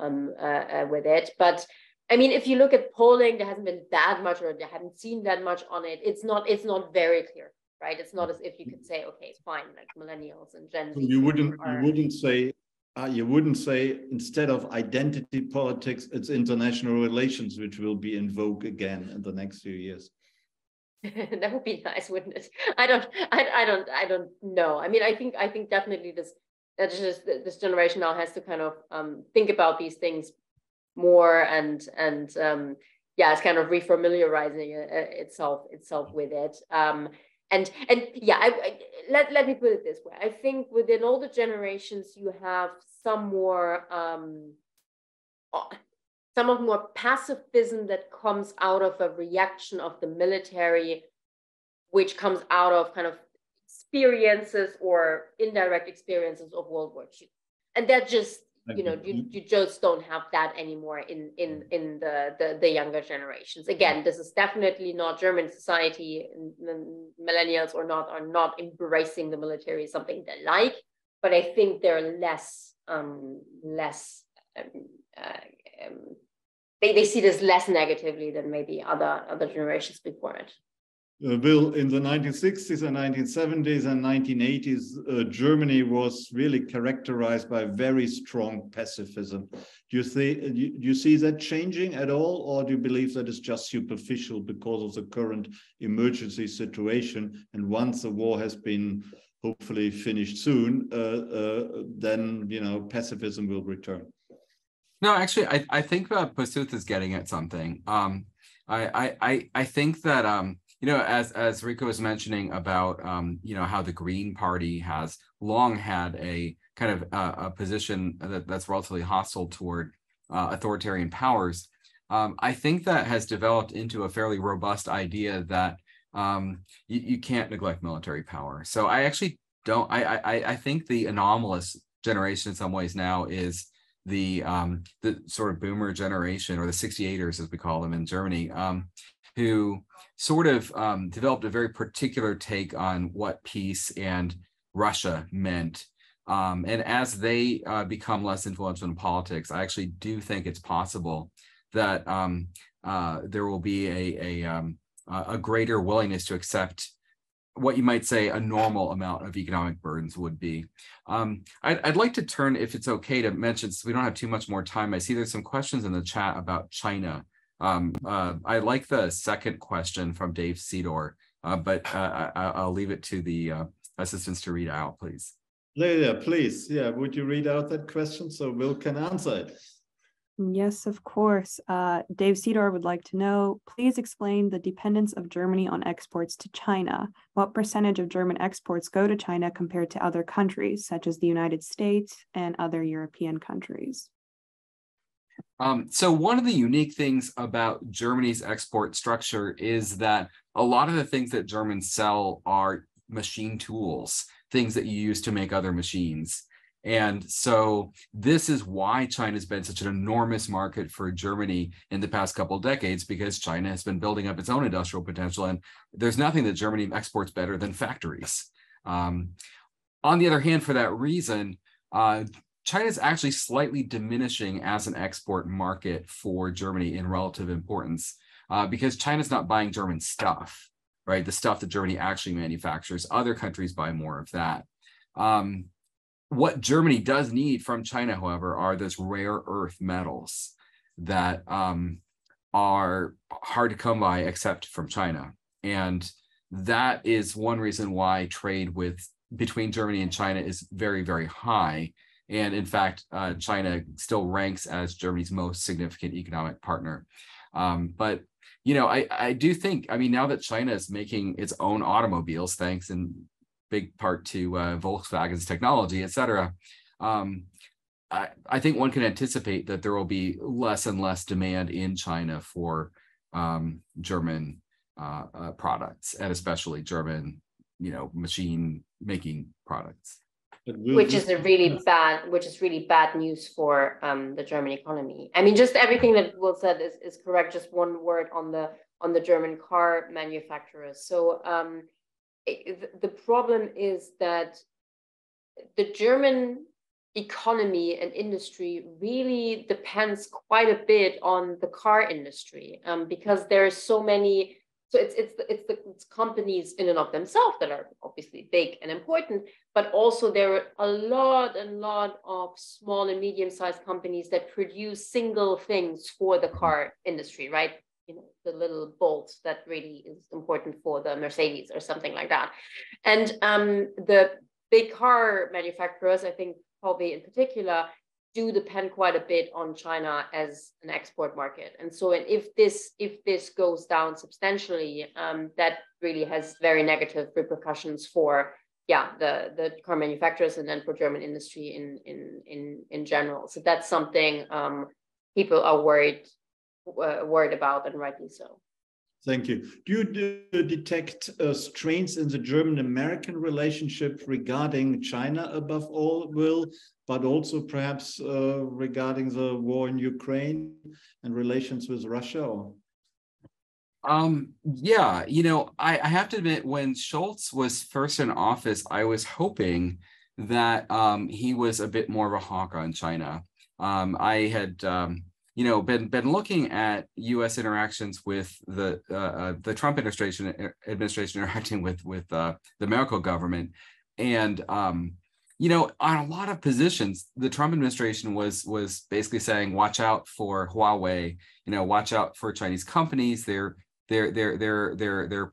with it. But I mean, if you look at polling, there hasn't been that much, or they haven't seen that much on it. It's not very clear. Right? It's not as if you could say, okay, it's fine, like millennials and Gen Z. You wouldn't say instead of identity politics, it's international relations which will be in vogue again in the next few years. That would be nice, wouldn't it? I don't know. I mean, I think definitely this generation now has to kind of think about these things more, and yeah, it's kind of refamiliarizing itself with it. And yeah, let me put it this way. I think within older generations, you have some more pacifism that comes out of a reaction of the military, which comes out of kind of experiences or indirect experiences of World War II. And that just, you just don't have that anymore in the younger generations. Again, this is definitely not German society. Millennials are not embracing the military as something they like, but I think they're less they see this less negatively than maybe other generations before it. Bill, in the 1960s and 1970s and 1980s, Germany was really characterized by very strong pacifism. Do you see that changing at all, or do you believe that it's just superficial because of the current emergency situation? And once the war has been hopefully finished soon, then pacifism will return? No, actually, I think Pasut is getting at something. I think that as Rico was mentioning about how the Green Party has long had a kind of a position that's relatively hostile toward authoritarian powers. I think that has developed into a fairly robust idea that you can't neglect military power. So I actually don't. I think the anomalous generation in some ways now is the sort of boomer generation, or the 68ers as we call them in Germany, who sort of developed a very particular take on what peace and Russia meant. And as they become less influential in politics, I actually do think it's possible that there will be a greater willingness to accept what you might say a normal amount of economic burdens would be. I'd like to turn, if it's okay to mention, so we don't have too much more time, I see there's some questions in the chat about China. I like the second question from Dave Sedor, but I'll leave it to the assistants to read out, please. Yeah, please. Yeah, would you read out that question so Will can answer it? Yes, of course. Dave Sedor would like to know, please explain the dependence of Germany on exports to China. What percentage of German exports go to China compared to other countries, such as the United States and other European countries? So one of the unique things about Germany's export structure is that a lot of the things that Germans sell are machine tools, things that you use to make other machines. And so this is why China's been such an enormous market for Germany in the past couple of decades, because China has been building up its own industrial potential, and there's nothing that Germany exports better than factories. On the other hand, for that reason, China is actually slightly diminishing as an export market for Germany in relative importance, because China's not buying German stuff, right? The stuff that Germany actually manufactures. Other countries buy more of that. What Germany does need from China, however, are those rare earth metals that are hard to come by except from China. And that is one reason why trade between Germany and China is very, very high. And in fact, China still ranks as Germany's most significant economic partner. But you know, I do think, I mean, now that China is making its own automobiles, thanks in big part to Volkswagen's technology, et cetera, I think one can anticipate that there will be less and less demand in China for German products, and especially German, you know, machine making products. Which is really bad news for the German economy. I mean, just everything that Will said is correct. Just one word on the German car manufacturers. So the problem is that the German economy and industry really depends quite a bit on the car industry, because there are so many. So it's companies in and of themselves that are obviously big and important, but also there are a lot of small and medium-sized companies that produce single things for the car industry, right? You know, the little bolt that really is important for the Mercedes or something like that. And the big car manufacturers, I think probably in particular, do depend quite a bit on China as an export market. And so if this goes down substantially, that really has very negative repercussions for the car manufacturers and then for German industry in general. So that's something people are worried about, and rightly so. Thank you. Do you detect strains in the German-American relationship regarding China above all, Will, but also perhaps regarding the war in Ukraine and relations with Russia? Or? Yeah, you know, I have to admit, when Scholz was first in office, I was hoping that he was a bit more of a hawk on China. I had you know, been looking at U.S. interactions with the Trump administration interacting with the Merkel government, and you know, on a lot of positions, the Trump administration was basically saying, watch out for Huawei, you know, watch out for Chinese companies. They're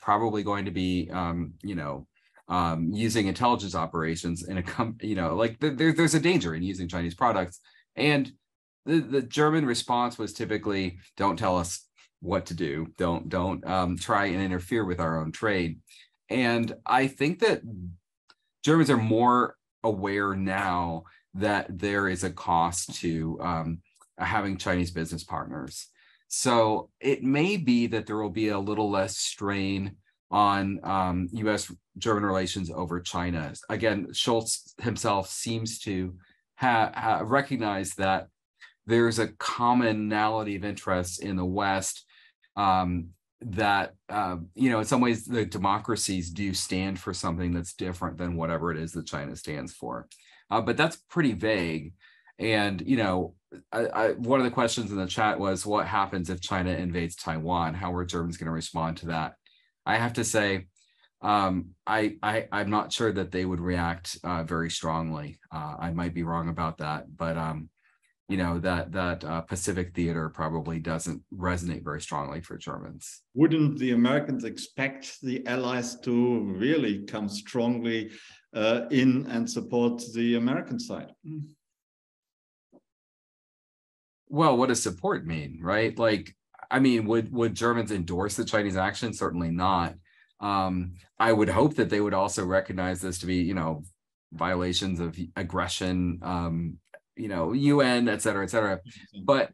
probably going to be you know, using intelligence operations in you know, like there's a danger in using Chinese products. And the German response was typically, don't tell us what to do. Don't try and interfere with our own trade. And I think that Germans are more aware now that there is a cost to having Chinese business partners. So it may be that there will be a little less strain on U.S.-German relations over China. Again, Scholz himself seems to recognize that there's a commonality of interests in the West that, in some ways, the democracies do stand for something that's different than whatever it is that China stands for. But that's pretty vague. And, one of the questions in the chat was, what happens if China invades Taiwan? How are Germans going to respond to that? I have to say, I'm not sure that they would react very strongly. I might be wrong about that, but that Pacific theater probably doesn't resonate very strongly for Germans. Wouldn't the Americans expect the Allies to really come strongly in and support the American side? Well, what does support mean, right? Would Germans endorse the Chinese action? Certainly not. I would hope that they would also recognize this to be, violations of aggression, UN, et cetera, et cetera. But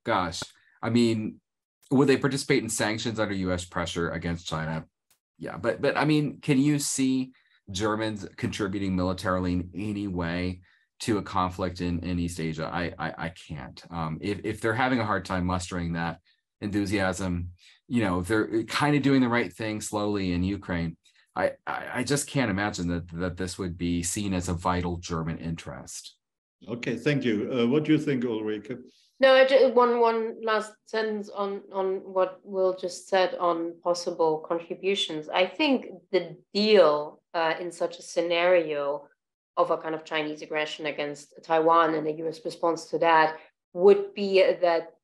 gosh, would they participate in sanctions under US pressure against China? Yeah, but can you see Germans contributing militarily in any way to a conflict in East Asia? I can't. If they're having a hard time mustering that enthusiasm, they're kind of doing the right thing slowly in Ukraine. I just can't imagine that this would be seen as a vital German interest. Okay, thank you. What do you think, Ulrike? No, one last sentence on what Will just said on possible contributions. I think the deal in such a scenario of a kind of Chinese aggression against Taiwan and the US response to that would be that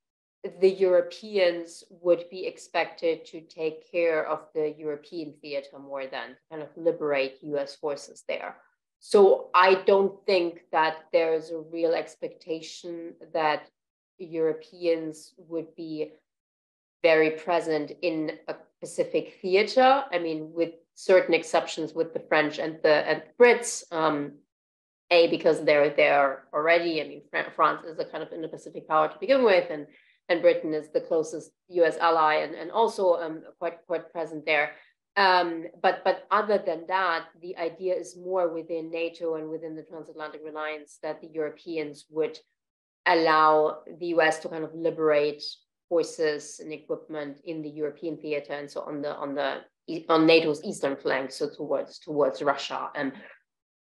the Europeans would be expected to take care of the European theater more than kind of liberate US forces there. So I don't think that there's a real expectation that Europeans would be very present in a Pacific theater. With certain exceptions with the French and the Brits, because they're there already. France is a kind of Indo-Pacific power to begin with, and Britain is the closest US ally and also quite present there. But other than that, the idea is more within NATO and within the transatlantic alliance that the Europeans would allow the US to kind of liberate forces and equipment in the European theater, and so on NATO's eastern flank, so towards Russia. And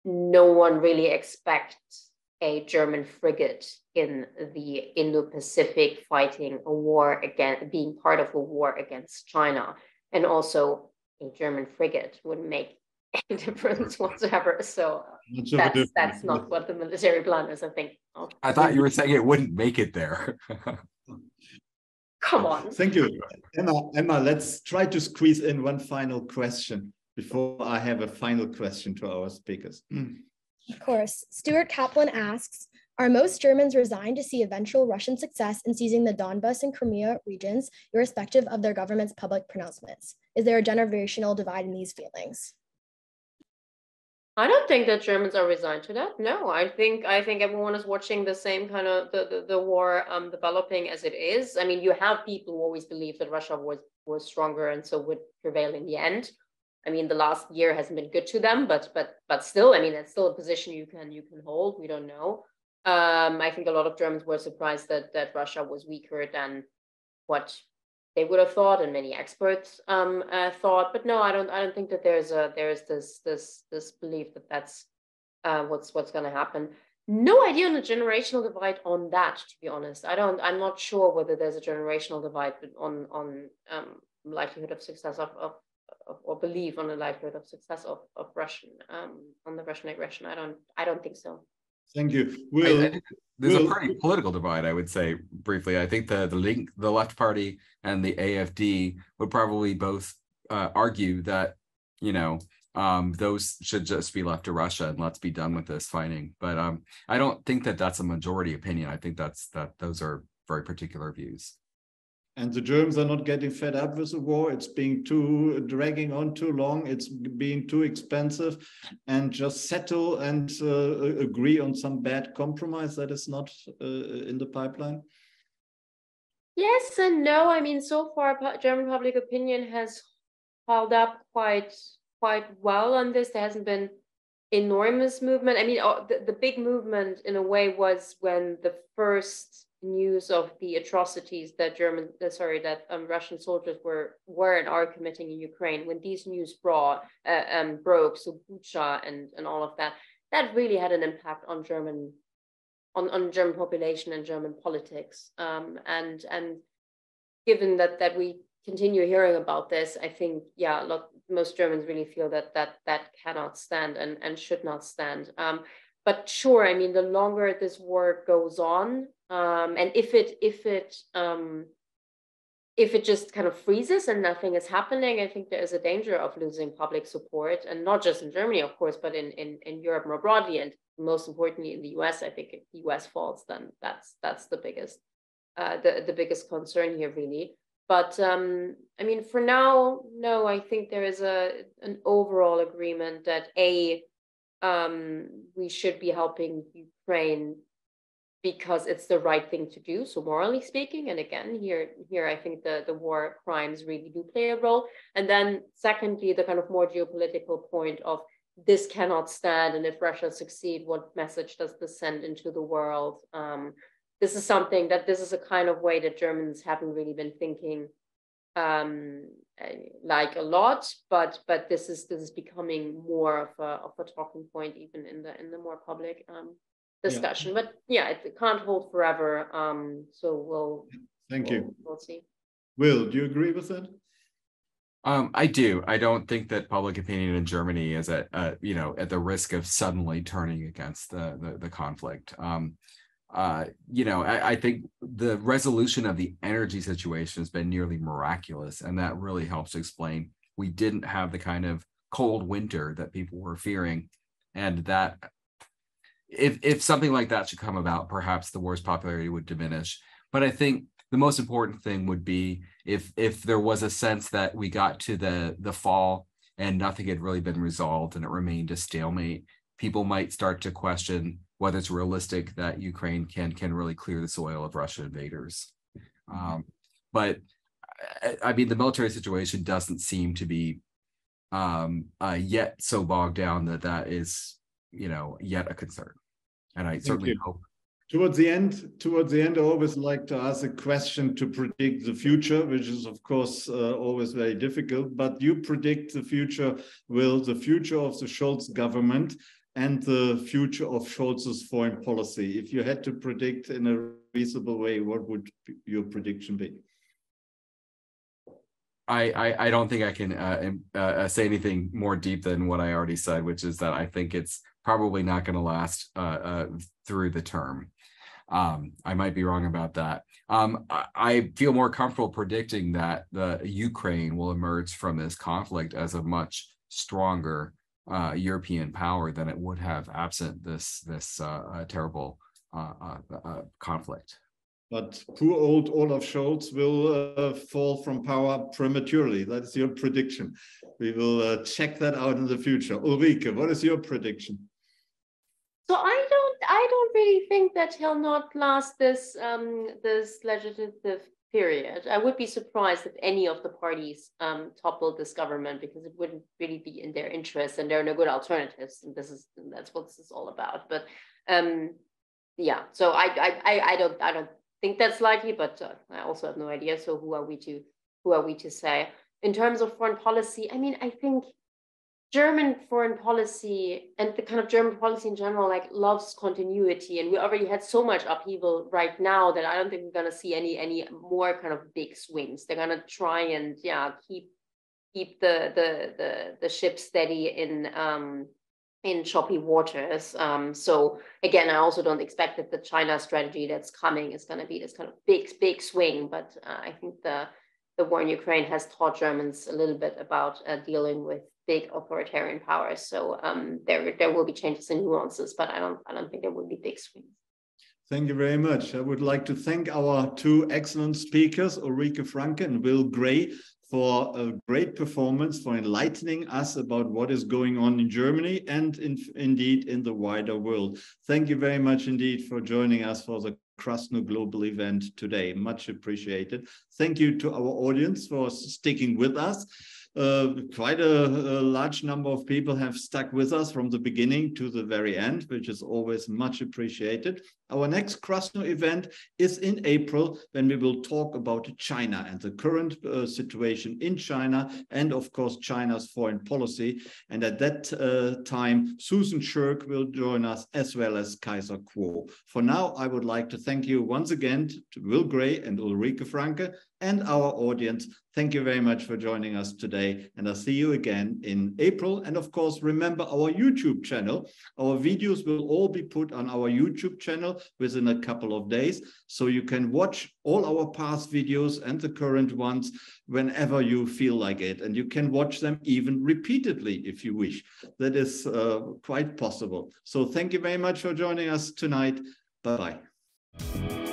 no one really expects a German frigate in the Indo-Pacific fighting a war being part of a war against China. And also a German frigate wouldn't make any difference whatsoever. So that's not what the military planners are thinking of. I thought you were saying it wouldn't make it there. Come on. Thank you. Emma, let's try to squeeze in one final question before I have a final question to our speakers. Of course. Stuart Kaplan asks, are most Germans resigned to see eventual Russian success in seizing the Donbas and Crimea regions, irrespective of their government's public pronouncements? Is there a generational divide in these feelings? I don't think that Germans are resigned to that. No, I think everyone is watching the same kind of the war developing as it is. You have people who always believe that Russia was stronger and so would prevail in the end. The last year hasn't been good to them, but still, that's still a position you can hold. We don't know. I think a lot of Germans were surprised that Russia was weaker than what they would have thought, and many experts thought. But no, I don't think that there's this belief that that's what's going to happen. No idea on the generational divide on that, to be honest. I'm not sure whether there's a generational divide on likelihood of success or belief on the likelihood of success of Russian on the Russian aggression. I don't think so. Thank you. There's a pretty political divide, I would say briefly. I think the Left Party and the AfD would probably both argue that those should just be left to Russia and let's be done with this fighting. But I don't think that that's a majority opinion. I think those are very particular views. And the Germans are not getting fed up with the war. It's being dragging on too long. It's being too expensive, and just settle and agree on some bad compromise that is not in the pipeline. Yes and no. I mean, so far, German public opinion has held up quite well on this. There hasn't been enormous movement. I mean, the big movement in a way was when the first news of the atrocities that Russian soldiers were and are committing in Ukraine. When these news broke, so Bucha and all of that, that really had an impact on German population and German politics. And given that we continue hearing about this, I think, yeah, most Germans really feel that cannot stand and should not stand. But sure, I mean, the longer this war goes on, and if it just kind of freezes and nothing is happening, I think there is a danger of losing public support, and not just in Germany, of course, but in Europe more broadly, and most importantly in the US. I think if the US falls, then that's the biggest the biggest concern here, really. But I mean, for now, no, I think there is an overall agreement that we should be helping Ukraine because it's the right thing to do. So morally speaking, and again, here I think the war crimes really do play a role. And then secondly, the kind of more geopolitical point of this cannot stand, and if Russia succeeds, what message does this send into the world? This is something that this is a kind of way that Germans haven't really been thinking like a lot, but this is becoming more of a talking point even in the more public discussion. Yeah. But yeah, it can't hold forever. So we'll see. Will, do you agree with that? I do. I don't think that public opinion in Germany is at the risk of suddenly turning against the conflict. I think the resolution of the energy situation has been nearly miraculous, and that really helps explain we didn't have the kind of cold winter that people were fearing, and that if something like that should come about, perhaps the war's popularity would diminish. But I think the most important thing would be if there was a sense that we got to the fall and nothing had really been resolved and it remained a stalemate, people might start to question whether it's realistic that Ukraine can really clear the soil of Russian invaders. But I mean, the military situation doesn't seem to be yet so bogged down that is, yet a concern. And I certainly hope. Towards the end, I always like to ask a question to predict the future, which is, of course, always very difficult. But you predict the future, Will, the future of the Scholz government and the future of Scholz's foreign policy. If you had to predict in a reasonable way, what would your prediction be? I don't think I can say anything more deep than what I already said, which is that I think it's probably not going to last through the term. I might be wrong about that. I feel more comfortable predicting that the Ukraine will emerge from this conflict as a much stronger European power than it would have absent this terrible conflict. But poor old Olaf Scholz will fall from power prematurely. That's your prediction. We will check that out in the future. Ulrike, what is your prediction? So I don't really think that he'll not last this this legislative period. I would be surprised if any of the parties toppled this government, because it wouldn't really be in their interest, and there are no good alternatives. And that's what this is all about. But yeah, so I don't think that's likely, but I also have no idea. So who are we to say? In terms of foreign policy, I mean, I think German foreign policy and the kind of German policy in general, like, loves continuity, and we already had so much upheaval right now that I don't think we're going to see any more kind of big swings. They're going to try and keep the ship steady in choppy waters. So again, I also don't expect that the China strategy that's coming is going to be this kind of big swing. But I think the war in Ukraine has taught Germans a little bit about dealing with big authoritarian powers. So there will be changes and nuances, but I don't think there will be big swings. Thank you very much. I would like to thank our two excellent speakers, Ulrike Franke and Will Gray, for a great performance, for enlightening us about what is going on in Germany and indeed in the wider world. Thank you very much indeed for joining us for the Krasno Global Event today. Much appreciated. Thank you to our audience for sticking with us. Quite a large number of people have stuck with us from the beginning to the very end, which is always much appreciated. Our next Krasno event is in April, when we will talk about China and the current situation in China, and of course China's foreign policy. And at that time, Susan Shirk will join us, as well as Kaiser Kuo. For now, I would like to thank you once again to Will Gray and Ulrike Franke and our audience. Thank you very much for joining us today, and I'll see you again in April. And of course, remember our YouTube channel. Our videos will all be put on our YouTube channel within a couple of days, so you can watch all our past videos and the current ones whenever you feel like it, and you can watch them even repeatedly if you wish. That is quite possible. So thank you very much for joining us tonight. Bye-bye.